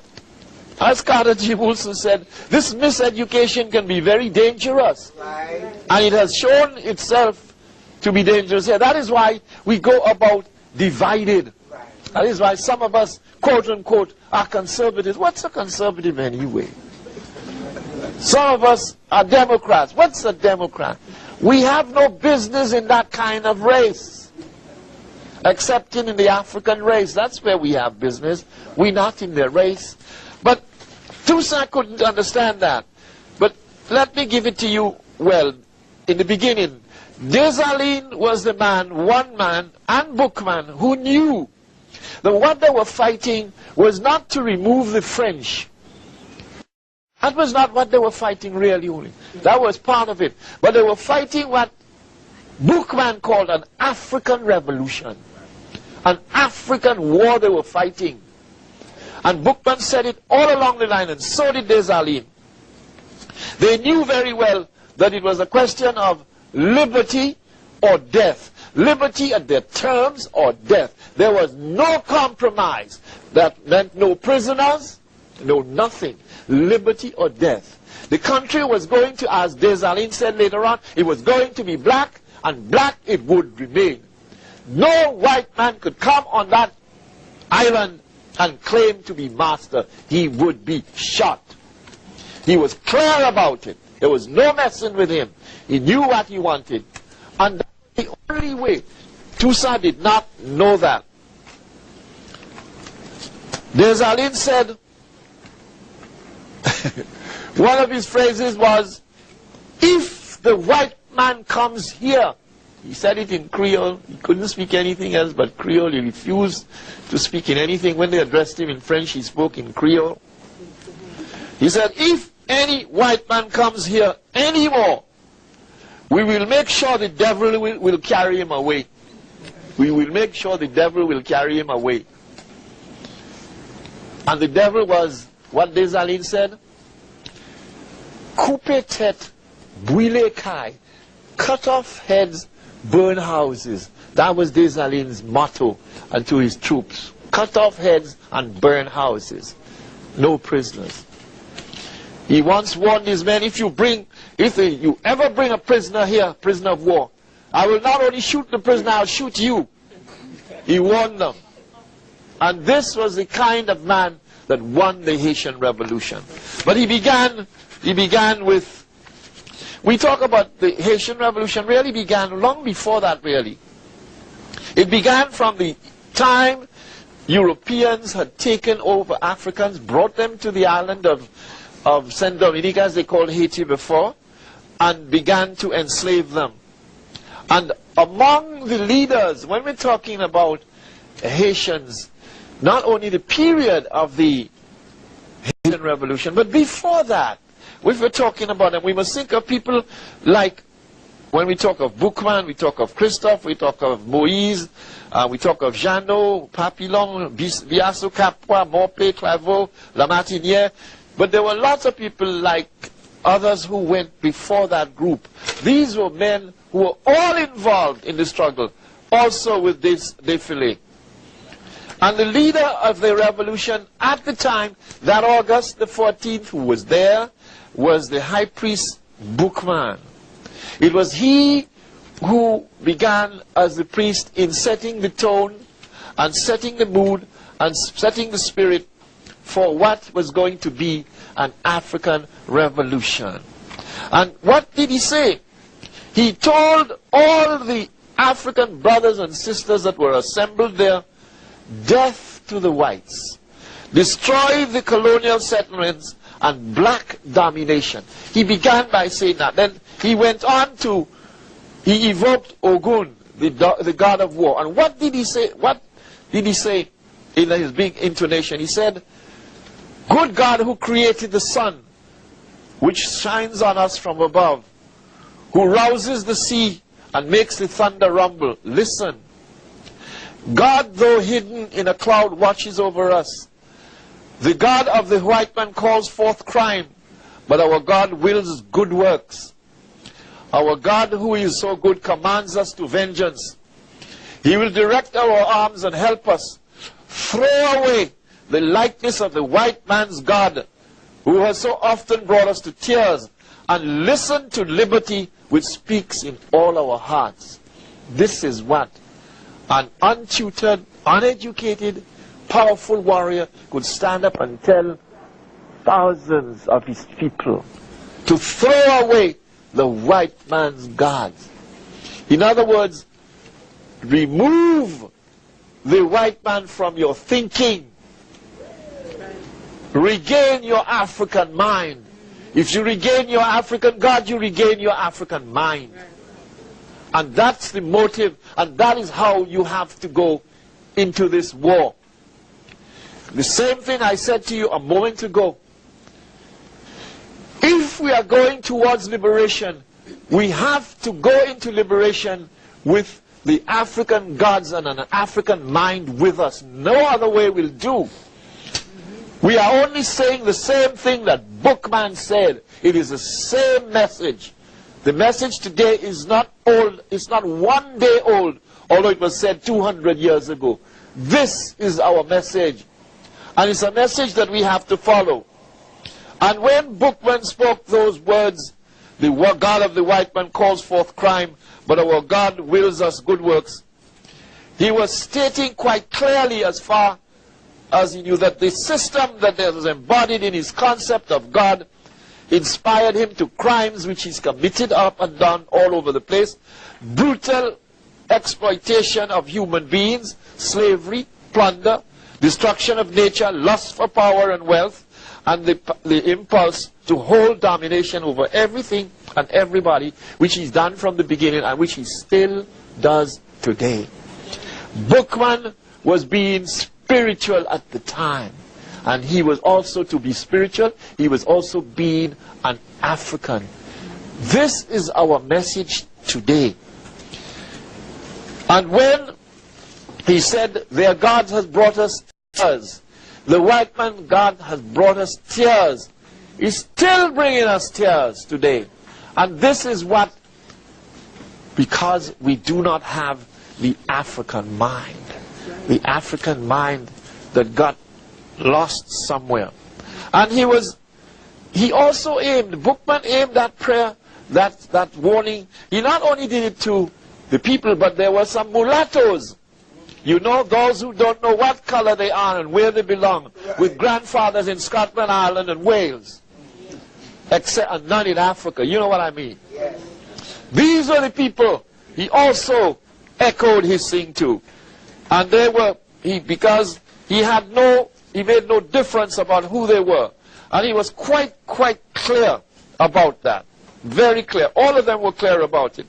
as Carter G. Woolson said, this miseducation can be very dangerous. Right. And it has shown itself to be dangerous here. That is why we go about divided. Right. That is why some of us, quote unquote, are conservatives. What's a conservative anyway? Some of us are Democrats. What's a Democrat? We have no business in that kind of race. Except in the African race. That's where we have business. We're not in their race. But Toussaint couldn't understand that. But let me give it to you, well, in the beginning, Dessalines was the man, one man, and Bookman, who knew that what they were fighting was not to remove the French. That was not what they were fighting really only. That was part of it. But they were fighting what Bookman called an African revolution. An African war they were fighting. And Bookman said it all along the line, and so did Dessalines. They knew very well that it was a question of liberty or death. Liberty at their terms or death. There was no compromise. That meant no prisoners, no nothing. Liberty or death. The country was going to, as Dessalines said later on, it was going to be black, and black it would remain. No white man could come on that island and claim to be master. He would be shot. He was clear about it. There was no messing with him. He knew what he wanted. And that was the only way. Toussaint did not know that. Dessalines said, one of his phrases was, if the white man comes here, he said it in Creole. He couldn't speak anything else but Creole. He refused to speak in anything. When they addressed him in French, he spoke in Creole. He said, if any white man comes here anymore, we will make sure the devil will carry him away. We will make sure the devil will carry him away. And the devil was, what Dessalines said? Coupe tête, brûle caille. Cut off heads, burn houses. That was Dessalines' motto and to his troops. Cut off heads and burn houses. No prisoners. He once warned his men, if you ever bring a prisoner here, prisoner of war, I will not only shoot the prisoner, I'll shoot you. He warned them. And this was the kind of man that won the Haitian Revolution. But he began with, we talk about the Haitian Revolution really began long before that really. It began from the time Europeans had taken over Africans, brought them to the island of Saint Dominique, as they called Haiti before, and began to enslave them. And among the leaders, when we're talking about Haitians, not only the period of the Haitian Revolution, but before that, if we're talking about them, we must think of people like, when we talk of Bookman, we talk of Christophe, we talk of Moïse, we talk of Jeannot, Papillon, Biasso, Capua, Morpé, Claveau, Lamartinière. But there were lots of people like others who went before that group. These were men who were all involved in the struggle, also with this défilé. And the leader of the revolution at the time, that August the 14th, who was there, was the high priest Bookman. It was he who began as the priest in setting the tone and setting the mood and setting the spirit for what was going to be an African revolution. And what did he say? He told all the African brothers and sisters that were assembled there, death to the whites, destroy the colonial settlements, and black domination. He began by saying that. Then he went on to, he evoked Ogun, the god of war. And what did he say? What did he say in his big intonation? He said, good God who created the sun, which shines on us from above, who rouses the sea and makes the thunder rumble. Listen. God, though hidden in a cloud, watches over us. The God of the white man calls forth crime, but our God wills good works. Our God, who is so good, commands us to vengeance. He will direct our arms and help us. Throw away the likeness of the white man's God, who has so often brought us to tears, and listen to liberty which speaks in all our hearts. This is what an untutored, uneducated, powerful warrior could stand up and tell thousands of his people to throw away the white man's gods. In other words, remove the white man from your thinking. Regain your African mind. If you regain your African God, you regain your African mind. And that's the motive, and that is how you have to go into this war. The same thing I said to you a moment ago. If we are going towards liberation, we have to go into liberation with the African gods and an African mind with us. No other way will do. We are only saying the same thing that Bookman said. It is the same message. The message today is not old, it's not 1 day old, although it was said 200 years ago. This is our message. And it's a message that we have to follow. And when Bookman spoke those words, the God of the white man calls forth crime, but our God wills us good works, he was stating quite clearly, as far as he knew, that the system that was embodied in his concept of God inspired him to crimes which he's committed up and down all over the place. Brutal exploitation of human beings, slavery, plunder, destruction of nature, lust for power and wealth, and the impulse to hold domination over everything and everybody, which he's done from the beginning and which he still does today. Bookman was being spiritual at the time, and he was also, to be spiritual, he was also being an African. This is our message today. And when he said their God has brought us tears, the white man God has brought us tears, he's still bringing us tears today. And this is what, because we do not have the African mind. The African mind that got lost somewhere. And he also aimed, Bookman aimed that prayer, that warning. He not only did it to the people, but there were some mulattoes. You know, those who don't know what color they are and where they belong, with grandfathers in Scotland, Ireland, and Wales, except and none in Africa. You know what I mean? Yes. These are the people he also echoed his thing to. And they were, because he made no difference about who they were. And he was quite clear about that. Very clear. All of them were clear about it.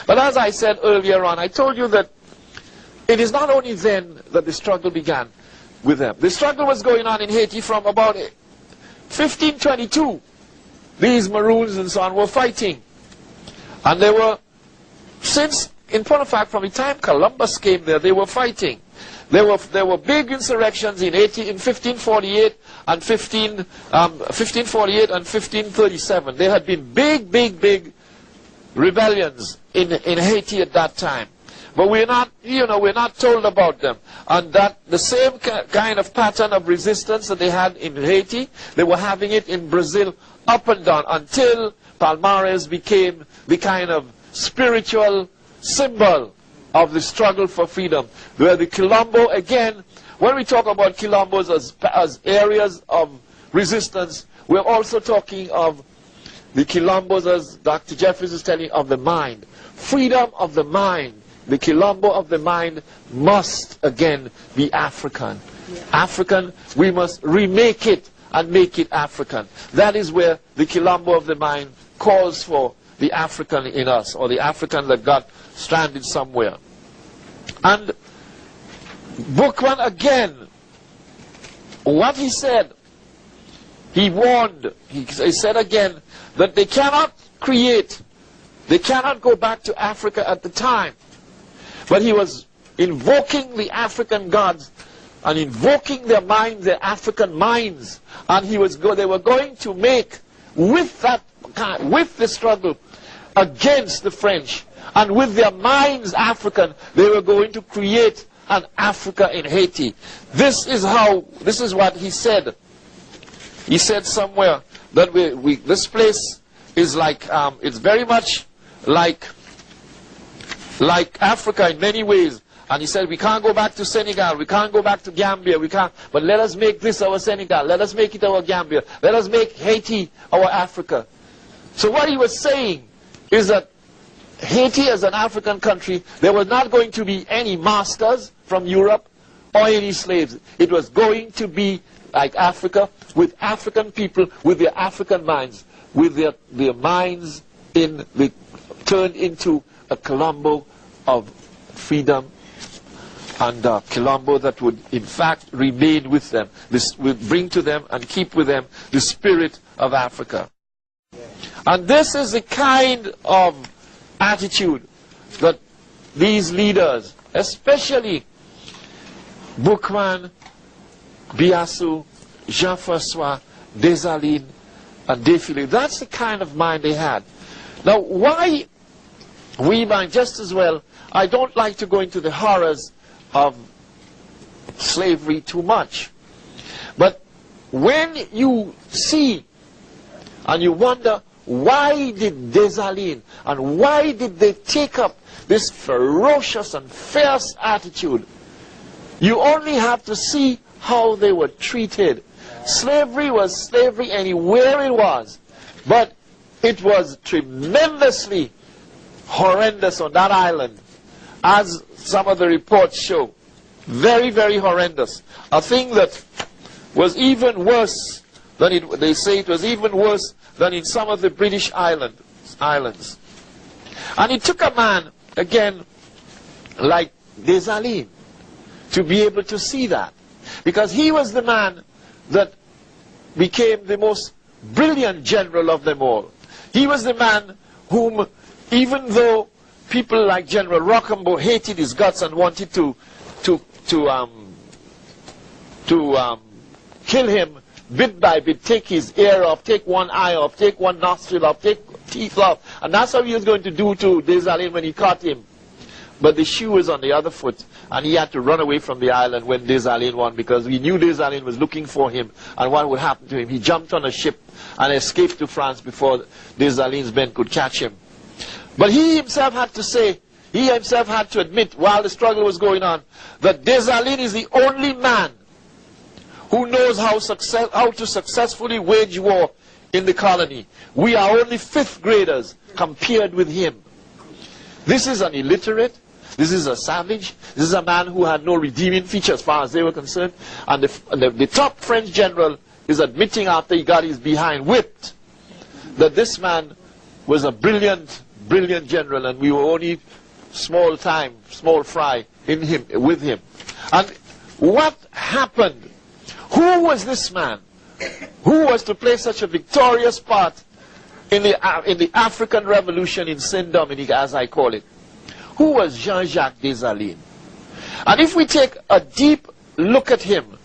But as I said earlier on, I told you that it is not only then that the struggle began with them. The struggle was going on in Haiti from about 1522. These Maroons and so on were fighting. And they were, since, in point of fact, from the time Columbus came there, they were fighting. There were big insurrections in 1548 and 1548 and 1537. There had been big rebellions in Haiti at that time. But we're not told about them. And that the same kind of pattern of resistance that they had in Haiti, they were having it in Brazil up and down until Palmares became the kind of spiritual symbol of the struggle for freedom. Where the Quilombo, again, when we talk about Quilombos as areas of resistance, we're also talking of the Quilombos, as Dr. Jeffries is telling, of the mind. Freedom of the mind. The Quilombo of the mind must again be African. Yeah. African, we must remake it and make it African. That is where the Quilombo of the mind calls for the African in us, or the African that got stranded somewhere. And Bookman again, what he said, he warned, he said again, that they cannot go back to Africa at the time. But he was invoking the African gods and invoking their minds, their African minds. And they were going to make, with the struggle against the French, and with their minds African, they were going to create an Africa in Haiti. This is what he said. He said somewhere that this place is like, it's very much like Africa in many ways. And he said, we can't go back to Senegal, we can't go back to Gambia, but let us make this our Senegal, let us make it our Gambia, let us make Haiti our Africa. So what he was saying is that Haiti as an African country, there was not going to be any masters from Europe or any slaves. It was going to be like Africa, with African people, with their African minds, with their minds turned into a Colombo of freedom, and a Colombo that would in fact remain with them. This would bring to them and keep with them the spirit of Africa. And this is the kind of attitude that these leaders, especially Boukman, Biassou, Jean-François, Dessalines, and Défilé, that's the kind of mind they had. Now, why we might just as well, I don't like to go into the horrors of slavery too much. But when you see and you wonder, why did Dessalines and why did they take up this ferocious and fierce attitude? You only have to see how they were treated. Slavery was slavery anywhere it was, but it was tremendously horrendous on that island, as some of the reports show. Very, very horrendous. A thing that was even worse than they say it was even worse than in some of the British islands. And it took a man, again, like Dessalines, to be able to see that. Because he was the man that became the most brilliant general of them all. He was the man whom, even though people like General Rochambeau hated his guts and wanted to kill him bit by bit, take his ear off, take one eye off, take one nostril off, take teeth off. And that's how he was going to do to Dessalines when he caught him. But the shoe was on the other foot, and he had to run away from the island when Dessalines won, because we knew Dessalines was looking for him and what would happen to him. He jumped on a ship and escaped to France before Dessalines' men could catch him. But he himself had to say, he himself had to admit, while the struggle was going on, that Dessalines is the only man who knows how to successfully wage war in the colony. We are only fifth graders compared with him. This is an illiterate. This is a savage. This is a man who had no redeeming feature as far as they were concerned. And the top French general is admitting after he got his behind whipped that this man was a brilliant, brilliant general, and we were only small fry with him. And what happened? Who was this man who was to play such a victorious part in the African Revolution in Saint-Dominique, as I call it? Who was Jean-Jacques Dessalines? And if we take a deep look at him,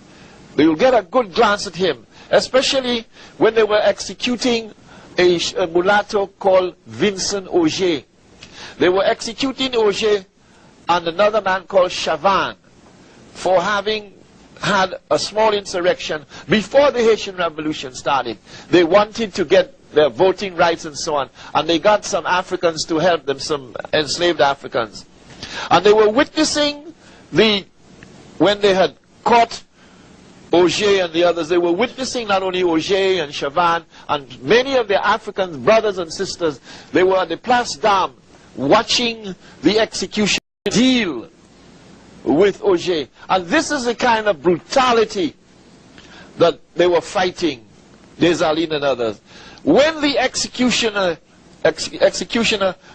you'll get a good glance at him, especially when they were executing a mulatto called Vincent Auger. They were executing Auger and another man called Chavan for having had a small insurrection before the Haitian Revolution started. They wanted to get their voting rights and so on, and they got some Africans to help them, some enslaved Africans. And they were witnessing when they had caught Auger and the others, they were witnessing not only Auger and Chavan and many of their African brothers and sisters. They were at the Place d'Armes watching the execution deal with Auger. And this is the kind of brutality that they were fighting, Dessalines and others. When the executioner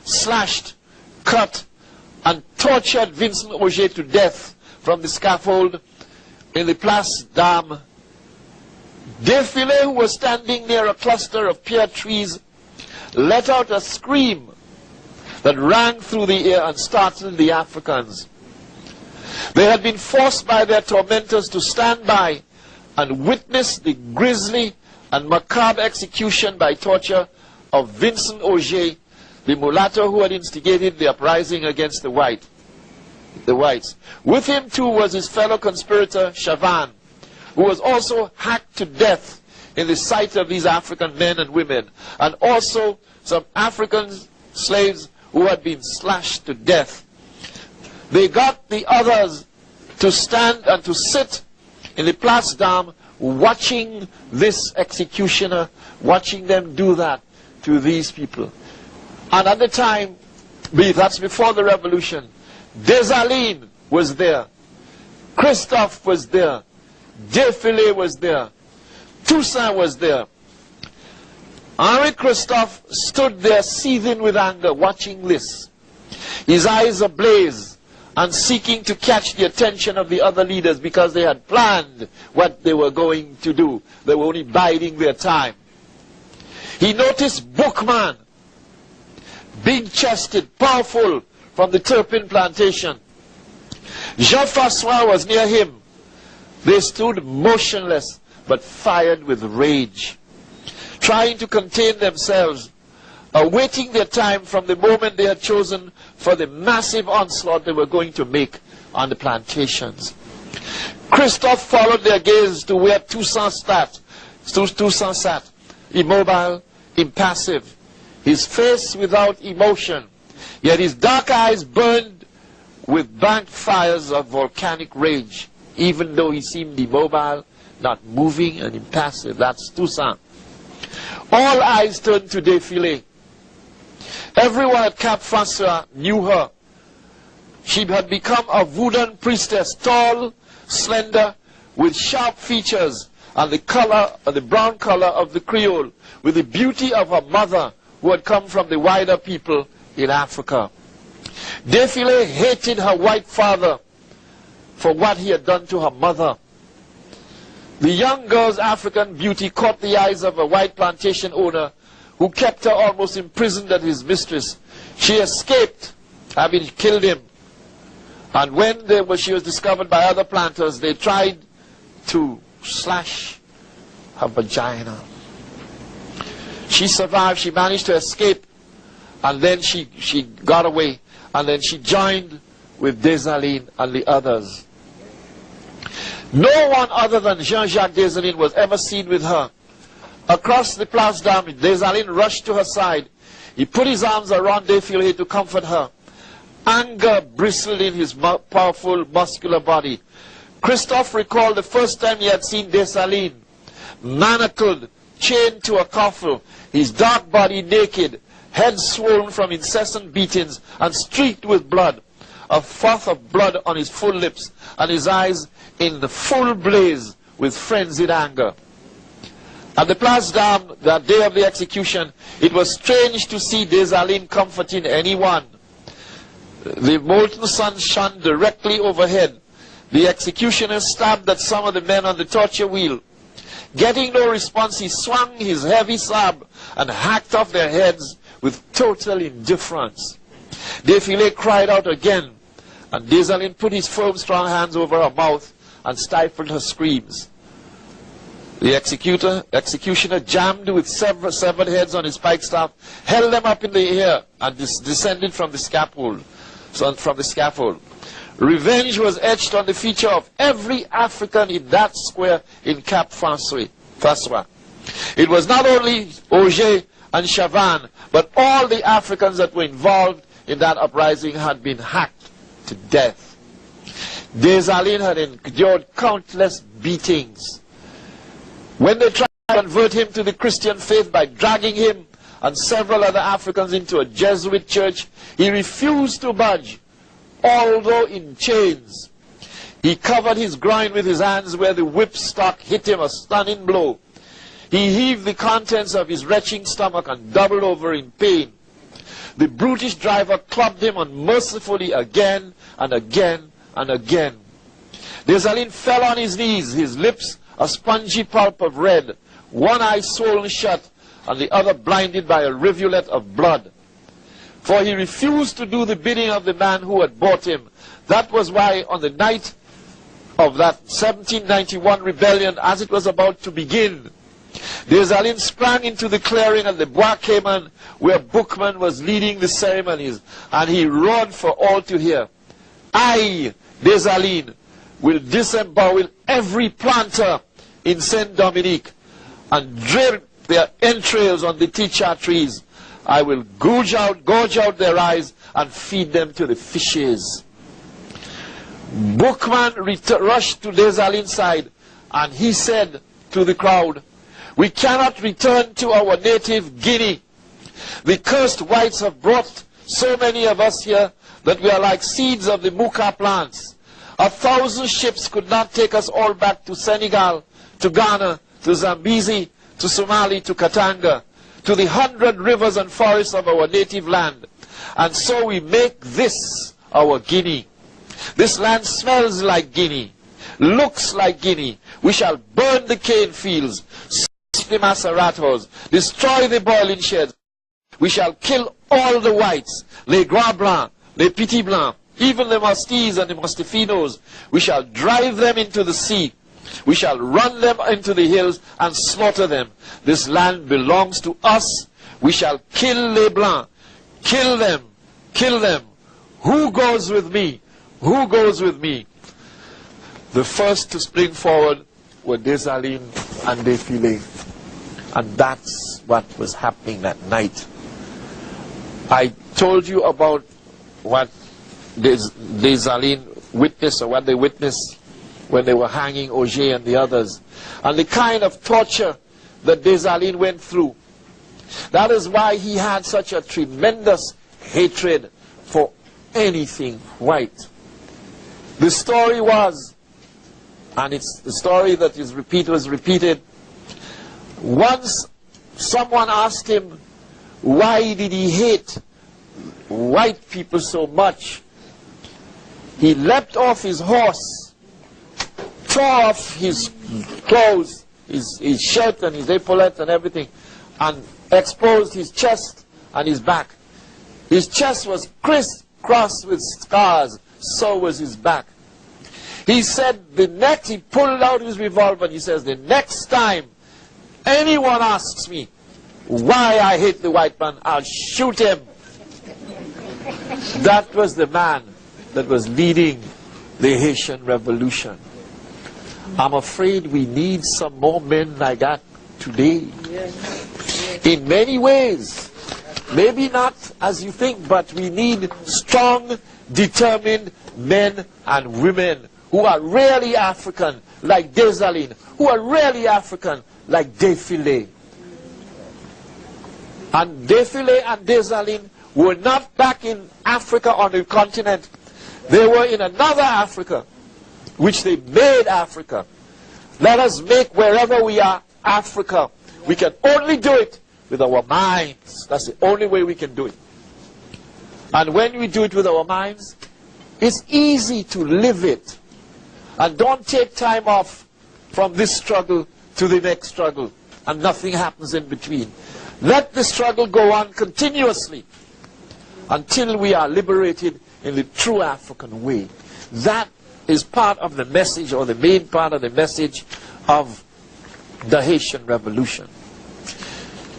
slashed, cut, and tortured Vincent Auger to death from the scaffold in the Place d'Armes, Défilé, who was standing near a cluster of pear trees, let out a scream that rang through the air and startled the Africans. They had been forced by their tormentors to stand by and witness the grisly and macabre execution by torture of Vincent Auger, the mulatto who had instigated the uprising against the whites. With him too was his fellow conspirator Chavan, who was also hacked to death in the sight of these African men and women, and also some African slaves who had been slashed to death. They got the others to stand and to sit in the Place d'Armes watching this executioner, watching them do that to these people. And at the time, that's before the revolution, Dessalines was there, Christophe was there, Défilé was there, Toussaint was there. Henri Christophe stood there seething with anger, watching this. his eyes ablaze, and seeking to catch the attention of the other leaders because they had planned what they were going to do. They were only biding their time. He noticed Bookman, big-chested, powerful, from the Turpin plantation. Jean-Francois was near him. They stood motionless, but fired with rage, trying to contain themselves, awaiting their time from the moment they had chosen for the massive onslaught they were going to make on the plantations. Christophe followed their gaze to where Toussaint sat, immobile, impassive, his face without emotion, yet his dark eyes burned with banked fires of volcanic rage, even though he seemed immobile, not moving and impassive. That's Toussaint. All eyes turned to Défilé. Everyone at Cap François knew her. She had become a voodoo priestess, tall, slender, with sharp features and the brown color of the Creole, with the beauty of her mother, who had come from the wider people in Africa. Défilé hated her white father for what he had done to her mother. The young girl's African beauty caught the eyes of a white plantation owner who kept her almost imprisoned at his mistress. She escaped, having killed him. And when she was discovered by other planters, they tried to slash her vagina. She survived. She managed to escape. And then she got away. And then she joined with Dessalines and the others. No one other than Jean-Jacques Dessalines was ever seen with her. Across the Place d'Armes, Dessalines rushed to her side. He put his arms around Défilé to comfort her. Anger bristled in his powerful, muscular body. Christophe recalled the first time he had seen Dessalines, manacled, chained to a coffle, his dark body naked, head swollen from incessant beatings and streaked with blood, a froth of blood on his full lips, and his eyes in the full blaze with frenzied anger. At the Place d'Armes, that day of the execution, it was strange to see Dessalines comforting anyone. The molten sun shone directly overhead. The executioner stabbed at some of the men on the torture wheel. Getting no response, he swung his heavy slab and hacked off their heads with total indifference. Défilé cried out again, and Dessalines put his firm, strong hands over her mouth and stifled her screams. The executioner jammed with severed heads on his pike staff, held them up in the air, and descended from the scaffold. Revenge was etched on the feature of every African in that square in Cap François. It was not only Auger and Chavannes, but all the Africans that were involved in that uprising had been hacked to death. Dessalines had endured countless beatings. When they tried to convert him to the Christian faith by dragging him and several other Africans into a Jesuit church, he refused to budge, although in chains. He covered his groin with his hands where the whipstock hit him a stunning blow. He heaved the contents of his retching stomach and doubled over in pain. The brutish driver clubbed him unmercifully again and again and again. Dessalines fell on his knees, his lips a spongy pulp of red, one eye swollen shut, and the other blinded by a rivulet of blood. For he refused to do the bidding of the man who had bought him. That was why on the night of that 1791 rebellion, as it was about to begin, Dessalines sprang into the clearing at the Bois Cayman, where Bookman was leading the ceremonies, and he roared for all to hear, "I, Dessalines, will disembowel every planter in Saint-Dominique and drip their entrails on the tichat trees. I will gouge out their eyes and feed them to the fishes." Bookman rushed to Dessalines' side, and he said to the crowd, "We cannot return to our native Guinea. The cursed whites have brought so many of us here that we are like seeds of the muka plants. 1,000 ships could not take us all back to Senegal, to Ghana, to Zambezi, to Somali, to Katanga, to the 100 rivers and forests of our native land. And so we make this our Guinea. This land smells like Guinea, looks like Guinea. We shall burn the cane fields, smash the maceratos, destroy the boiling sheds. We shall kill all the whites, les gros blancs, les petits blancs, even the musties and the mustifinos. We shall drive them into the sea. We shall run them into the hills and slaughter them. This land belongs to us. We shall kill les blancs. Kill them. Kill them. Who goes with me? Who goes with me? The first to spring forward were Dessalines and Défilé. And that's what was happening that night. I told you about what Dessalines witnessed, or what they witnessed when they were hanging Auger and the others, and the kind of torture that Dessalines went through. That is why he had such a tremendous hatred for anything white. The story was, and it's the story that was repeated, once someone asked him, why did he hate white people so much? He leapt off his horse, tore off his clothes, his shirt and his epaulette and everything, and exposed his chest and his back. His chest was crisscrossed with scars, so was his back. He said he pulled out his revolver and he says, the next time anyone asks me why I hate the white man, I'll shoot him. That was the man that was leading the Haitian Revolution. I'm afraid we need some more men like that today. In many ways. Maybe not as you think, but we need strong, determined men and women who are really African, like Dessalines, who are really African, like Défilé. And Défilé and Dessalines were not back in Africa on the continent. They were in another Africa, which they made Africa. Let us make wherever we are Africa. We can only do it with our minds. That's the only way we can do it. And when we do it with our minds, it's easy to live it. And don't take time off from this struggle to the next struggle, and nothing happens in between. Let the struggle go on continuously until we are liberated in the true African way. That is part of the message, or the main part of the message of the Haitian Revolution.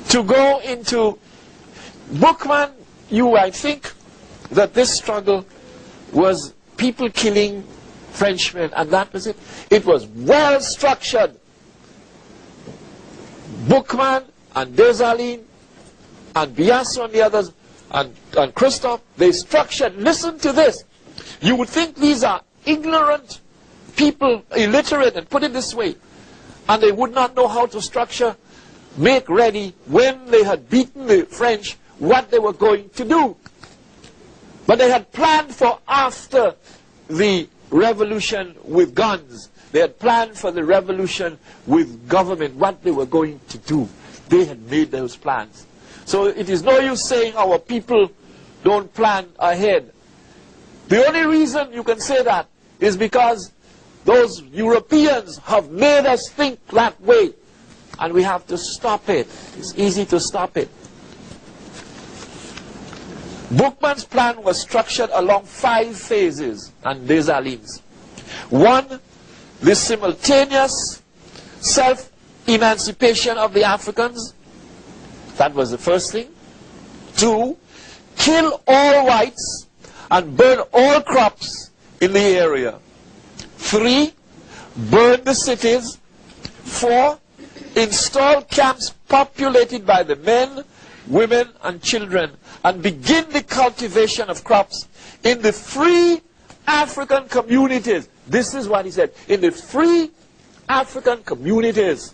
To go into Bookman, I think that this struggle was people killing Frenchmen, and that was it. It was well structured. Bookman and Dessalines and Biasso and the others and Christophe, they structured. Listen to this. You would think these are ignorant people, illiterate, and put it this way, and they would not know how to structure, make ready, when they had beaten the French, what they were going to do. But they had planned for after the revolution with guns. They had planned for the revolution with government, what they were going to do. They had made those plans. So it is no use saying our people don't plan ahead. The only reason you can say that is because those Europeans have made us think that way. And we have to stop it. It's easy to stop it. Bookman's plan was structured along 5 phases, and Dessalines. 1, the simultaneous self-emancipation of the Africans. That was the first thing. 2, kill all whites and burn all crops in the area. 3, burn the cities. 4, install camps populated by the men, women, and children, and begin the cultivation of crops in the free African communities. This is what he said. In the free African communities.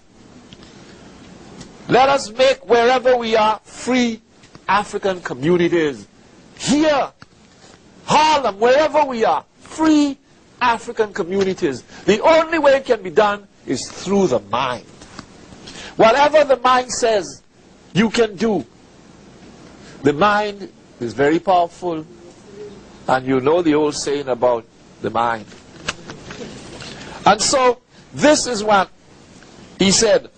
Let us make wherever we are free African communities. Here, Harlem, wherever we are, free African communities. The only way it can be done is through the mind. Whatever the mind says you can do, the mind is very powerful. And you know the old saying about the mind. And so, this is what he said.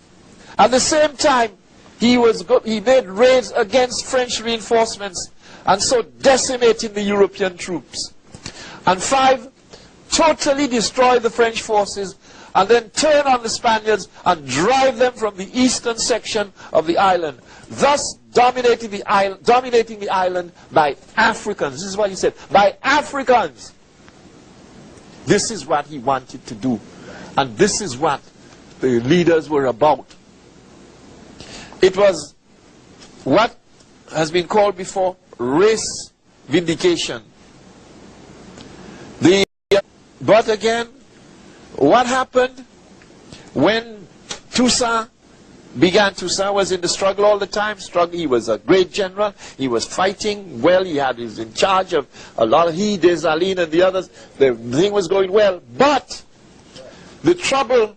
At the same time, he made raids against French reinforcements, and so decimating the European troops. And 5, totally destroy the French forces, and then turn on the Spaniards and drive them from the eastern section of the island, thus dominating the island by Africans. This is what he said, by Africans. This is what he wanted to do, and this is what the leaders were about. It was what has been called before race vindication. But again, what happened when Toussaint began? Toussaint was in the struggle all the time. He was a great general. He was fighting well. He was in charge of a lot of Dessalines and the others. The thing was going well. But the trouble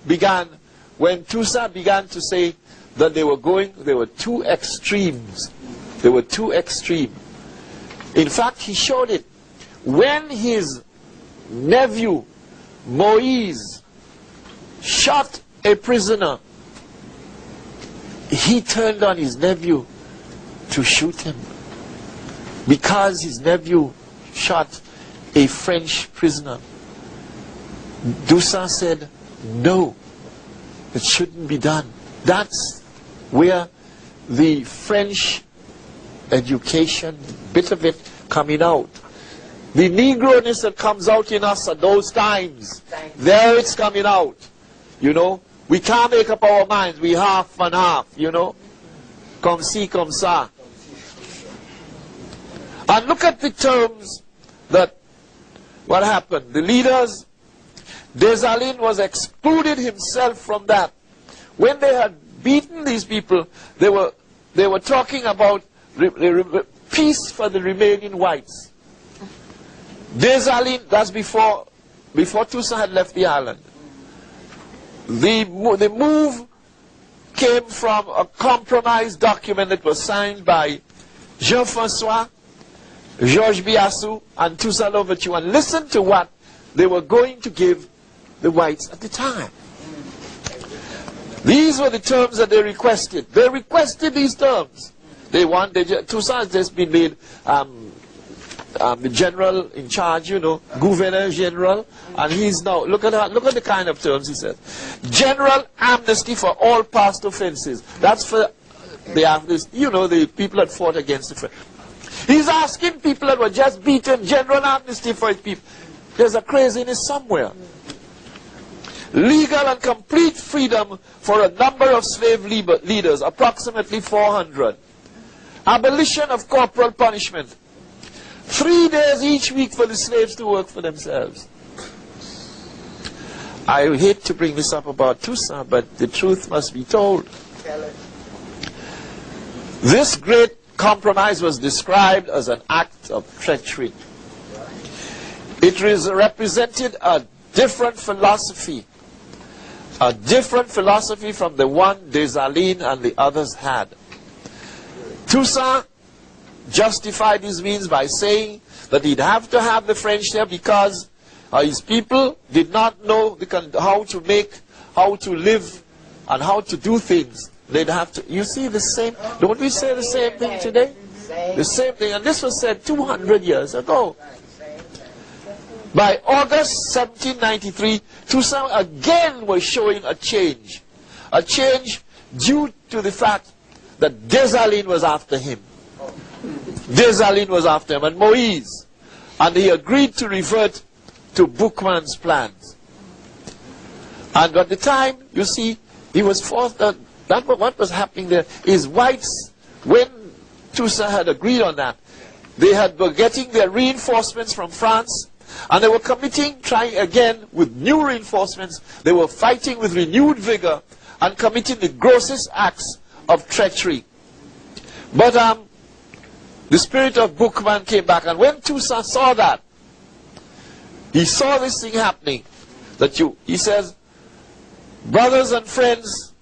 began when Toussaint began to say that there were two extremes. There were two extremes. In fact, he showed it. When his nephew, Moise, shot a prisoner, he turned on his nephew to shoot him. Because his nephew shot a French prisoner. Toussaint said, no, it shouldn't be done. That's where the French education, bit of it coming out. The Negroness that comes out in us at those times, there it's coming out. You know, we can't make up our minds. We half and half, you know. Comme ci, comme ça. And look at the terms that, what happened. The leaders, Dessalines was excluded himself from that. When they had beaten these people, they were talking about peace for the remaining whites. Dessalines, that's before Toussaint had left the island. The move came from a compromise document that was signed by Jean-François, Georges Biassou, and Toussaint Louverture. And listen to what they were going to give the whites at the time. These were the terms that they requested. They requested these terms. Toussaint has just been made the general in charge, you know, Gouverneur General, and he's now, look at the kind of terms he says. General amnesty for all past offenses. That's for the people that fought against the French. He's asking people that were just beaten general amnesty for his people. There's a craziness somewhere. Legal and complete freedom for a number of slave leaders, approximately 400. Abolition of corporal punishment. 3 days each week for the slaves to work for themselves. I hate to bring this up about Toussaint, but the truth must be told. This great compromise was described as an act of treachery. It represented a different philosophy from the one Dessalines and the others had. Toussaint justified his means by saying that he'd have to have the French there because his people did not know how to live and how to do things. They'd have to, you see the same, don't we say the same thing today? The same thing, and this was said 200 years ago. By August 1793, Toussaint again was showing a change due to the fact that Dessalines was after him. Dessalines was after him, and Moise. And he agreed to revert to Boukman's plans. And at the time, you see, he was forced that what was happening there is whites, when Toussaint had agreed on that, they were getting their reinforcements from France, and they were trying again with new reinforcements. They were fighting with renewed vigor and committing the grossest acts of treachery. But the spirit of Boukman came back, and when Toussaint saw that, he saw this thing happening, he says, brothers and friends,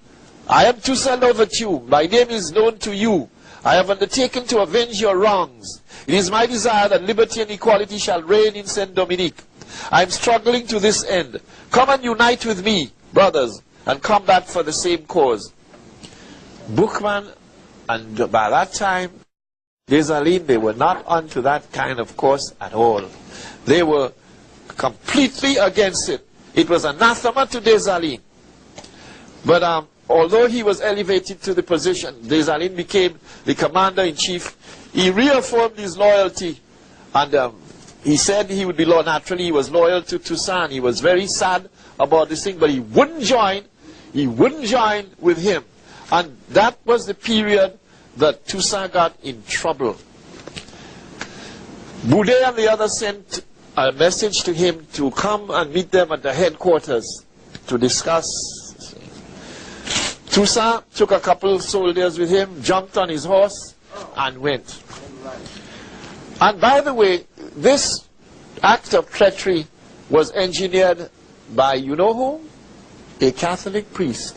I am Toussaint Louverture. My name is known to you. I have undertaken to avenge your wrongs. It is my desire that liberty and equality shall reign in Saint Dominique. I am struggling to this end. Come and unite with me, brothers, and combat for the same cause. Bookman, and by that time, Dessalines, they were not onto that kind of course at all. They were completely against it. It was anathema to Dessalines. But although he was elevated to the position, Dessalines became the commander-in-chief. He reaffirmed his loyalty, and he said he would be loyal. Naturally, he was loyal to Toussaint. He was very sad about this thing, but he wouldn't join. He wouldn't join with him. And that was the period that Toussaint got in trouble. Boudet and the others sent a message to him to come and meet them at the headquarters to discuss. Toussaint took a couple of soldiers with him, jumped on his horse, and went. And by the way, this act of treachery was engineered by, you know who? A Catholic priest.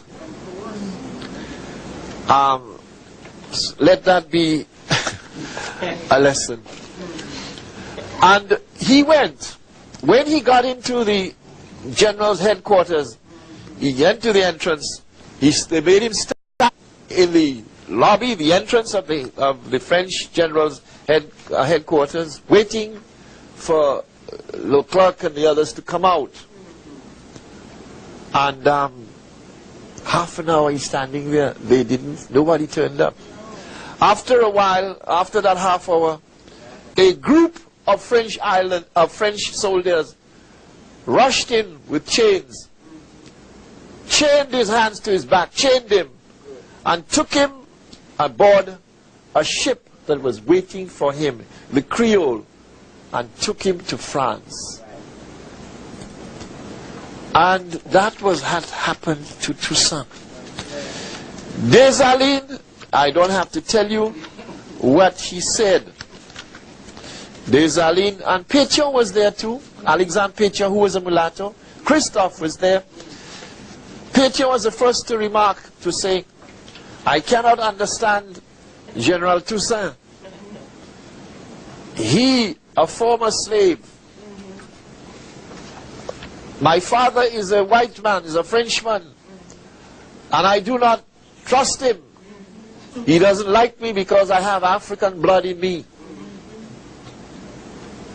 Let that be a lesson. And he went. When he got into the general's headquarters, he went to the entrance. They made him stand in the lobby, the entrance of the French general's headquarters, waiting for Leclerc and the others to come out. And half an hour he's standing there. Nobody turned up. After a while, after that half hour, a group of French soldiers rushed in with chains, chained his hands to his back, chained him, and took him aboard a ship that was waiting for him, the Creole, and took him to France. And that was had happened to Toussaint. Dessalines, I don't have to tell you what he said. Dessalines, and Pétion was there too. Alexandre Pétion, who was a mulatto. Christophe was there. Pétion was the first to remark, to say, I cannot understand General Toussaint. He, a former slave. My father is a white man, is a Frenchman, and I do not trust him. He doesn't like me because I have African blood in me.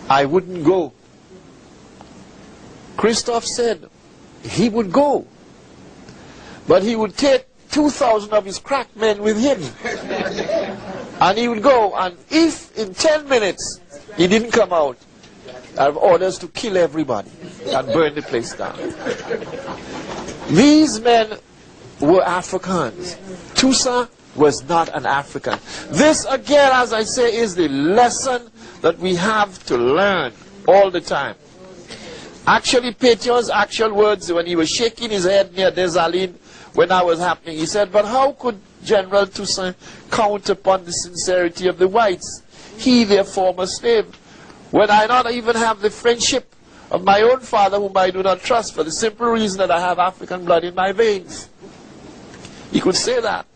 I wouldn't go. Christophe said he would go, but he would take 2,000 of his crack men with him. And he would go, and if in 10 minutes he didn't come out, I have orders to kill everybody and burn the place down. These men were Africans. Toussaint was not an African. This again, as I say, is the lesson that we have to learn all the time. Actually, Pétion's actual words, when he was shaking his head near Dessalines when that was happening, he said, but how could General Toussaint count upon the sincerity of the whites, he their former slave, when I not even have the friendship of my own father, whom I do not trust, for the simple reason that I have African blood in my veins? He could say that.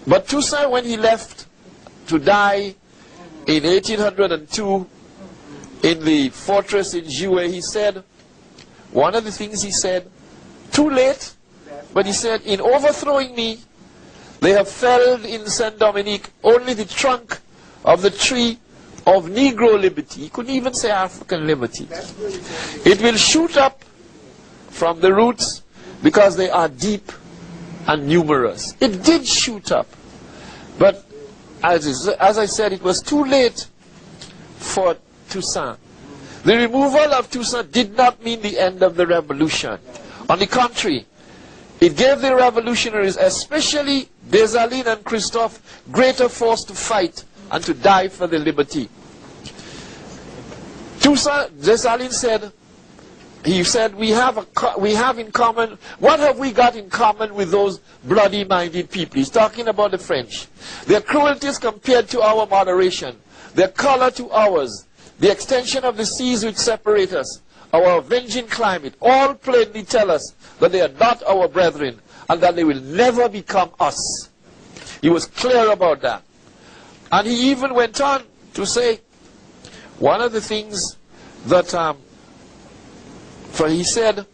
But Toussaint, when he left to die in 1802 in the fortress in Jouet, he said, one of the things he said, too late, but he said, in overthrowing me, they have felled in Saint-Dominique only the trunk of the tree of Negro liberty. He couldn't even say African liberty. It will shoot up from the roots because they are deep and numerous. It did shoot up. But as I said, it was too late for Toussaint. The removal of Toussaint did not mean the end of the revolution. On the contrary, it gave the revolutionaries, especially Dessalines and Christophe, greater force to fight and to die for the liberty. Dessalines said, he said, we have in common, what have we got in common with those bloody-minded people? He's talking about the French. Their cruelties compared to our moderation, their color to ours, the extension of the seas which separate us, our avenging climate, all plainly tell us that they are not our brethren and that they will never become us. He was clear about that. And he even went on to say, one of the things that, for he said,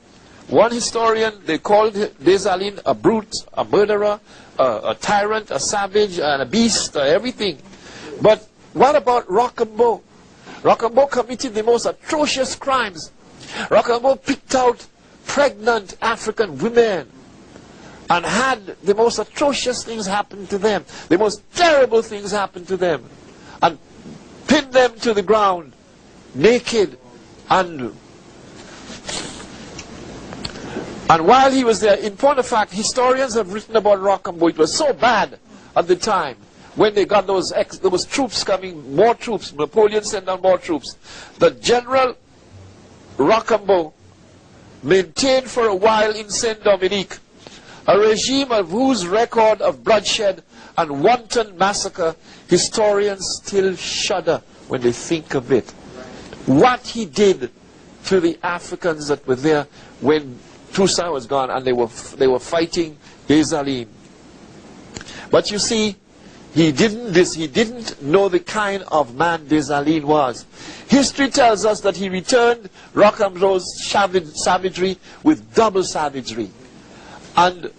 one historian, they called Dessalines a brute, a murderer, a tyrant, a savage, and a beast, everything. But what about Rochambeau? Rochambeau committed the most atrocious crimes. Rochambeau picked out pregnant African women and had the most atrocious things happen to them, the most terrible things happen to them, and pinned them to the ground, naked, and while he was there, in point of fact, historians have written about Rochambeau. It was so bad at the time, when they got those troops coming, more troops, Napoleon sent down more troops, that General Rochambeau maintained for a while in Saint-Dominique a regime of whose record of bloodshed and wanton massacre historians still shudder when they think of it. What he did to the Africans that were there when Toussaint was gone and they were fighting Dessalines. But you see, he didn't know the kind of man Dessalines was. History tells us that he returned Rochambeau's savagery with double savagery. And,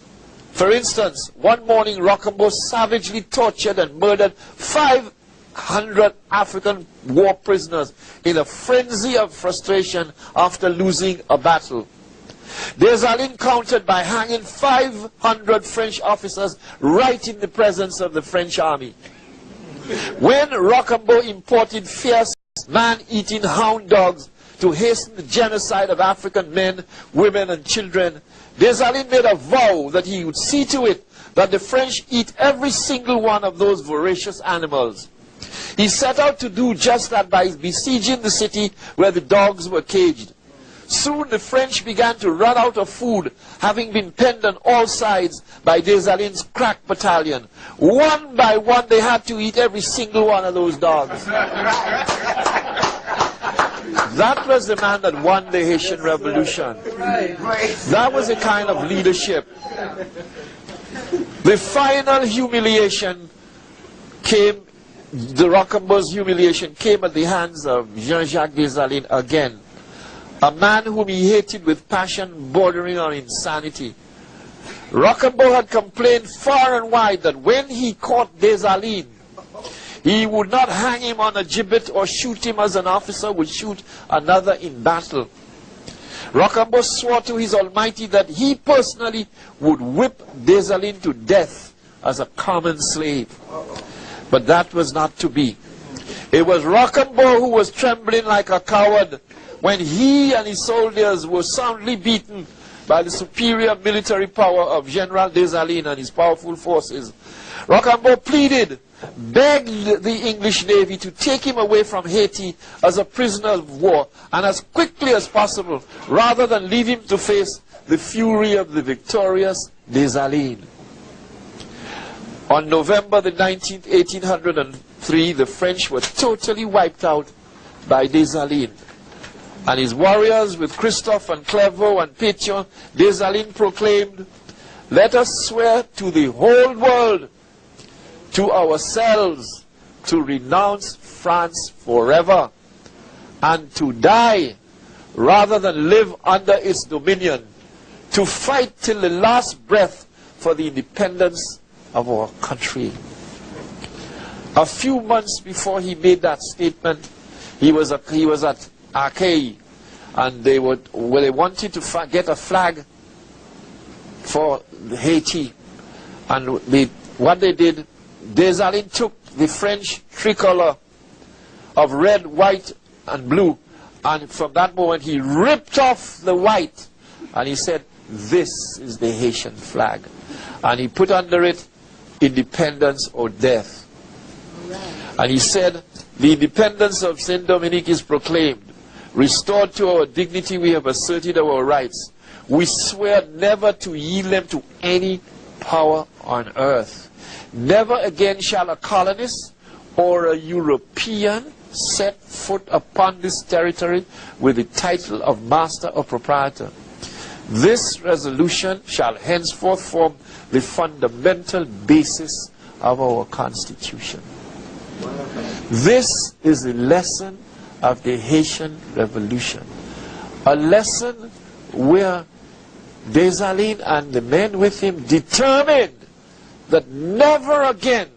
for instance, one morning Rochambeau savagely tortured and murdered 500 African war prisoners in a frenzy of frustration after losing a battle. Dessalines countered by hanging 500 French officers right in the presence of the French army. When Rochambeau imported fierce man-eating hound dogs to hasten the genocide of African men, women and children, Dessalines made a vow that he would see to it that the French eat every single one of those voracious animals. He set out to do just that by besieging the city where the dogs were caged. Soon the French began to run out of food, having been penned on all sides by Dessalines' crack battalion. One by one they had to eat every single one of those dogs. That was the man that won the Haitian Revolution. That was the kind of leadership. The final humiliation came, the Rochambeau's humiliation came at the hands of Jean-Jacques Dessalines again. A man whom he hated with passion bordering on insanity. Rochambeau had complained far and wide that when he caught Dessalines, he would not hang him on a gibbet or shoot him as an officer would shoot another in battle. Rochambeau swore to his Almighty that he personally would whip Dessalines to death as a common slave. But that was not to be. It was Rochambeau who was trembling like a coward when he and his soldiers were soundly beaten by the superior military power of General Dessalines and his powerful forces. Rochambeau pleaded, begged the English Navy to take him away from Haiti as a prisoner of war and as quickly as possible, rather than leave him to face the fury of the victorious Dessalines. On November the 19th, 1803, the French were totally wiped out by Dessalines. And his warriors with Christophe and Clairvaux and Pétion, Dessalines proclaimed, "Let us swear to the whole world, to ourselves, to renounce France forever, and to die rather than live under its dominion, to fight till the last breath for the independence of our country." A few months before he made that statement, he was at Arcueil, and they wanted to get a flag for Haiti. And what they did, Dessalines took the French tricolor of red, white, and blue, and from that moment he ripped off the white, and he said, "This is the Haitian flag." And he put under it, "Independence or death." And he said, "The independence of Saint-Dominique is proclaimed. Restored to our dignity, we have asserted our rights. We swear never to yield them to any power on earth. Never again shall a colonist or a European set foot upon this territory with the title of master or proprietor. This resolution shall henceforth form the fundamental basis of our Constitution." This is the lesson of the Haitian Revolution. A lesson where Dessalines and the men with him determined that never again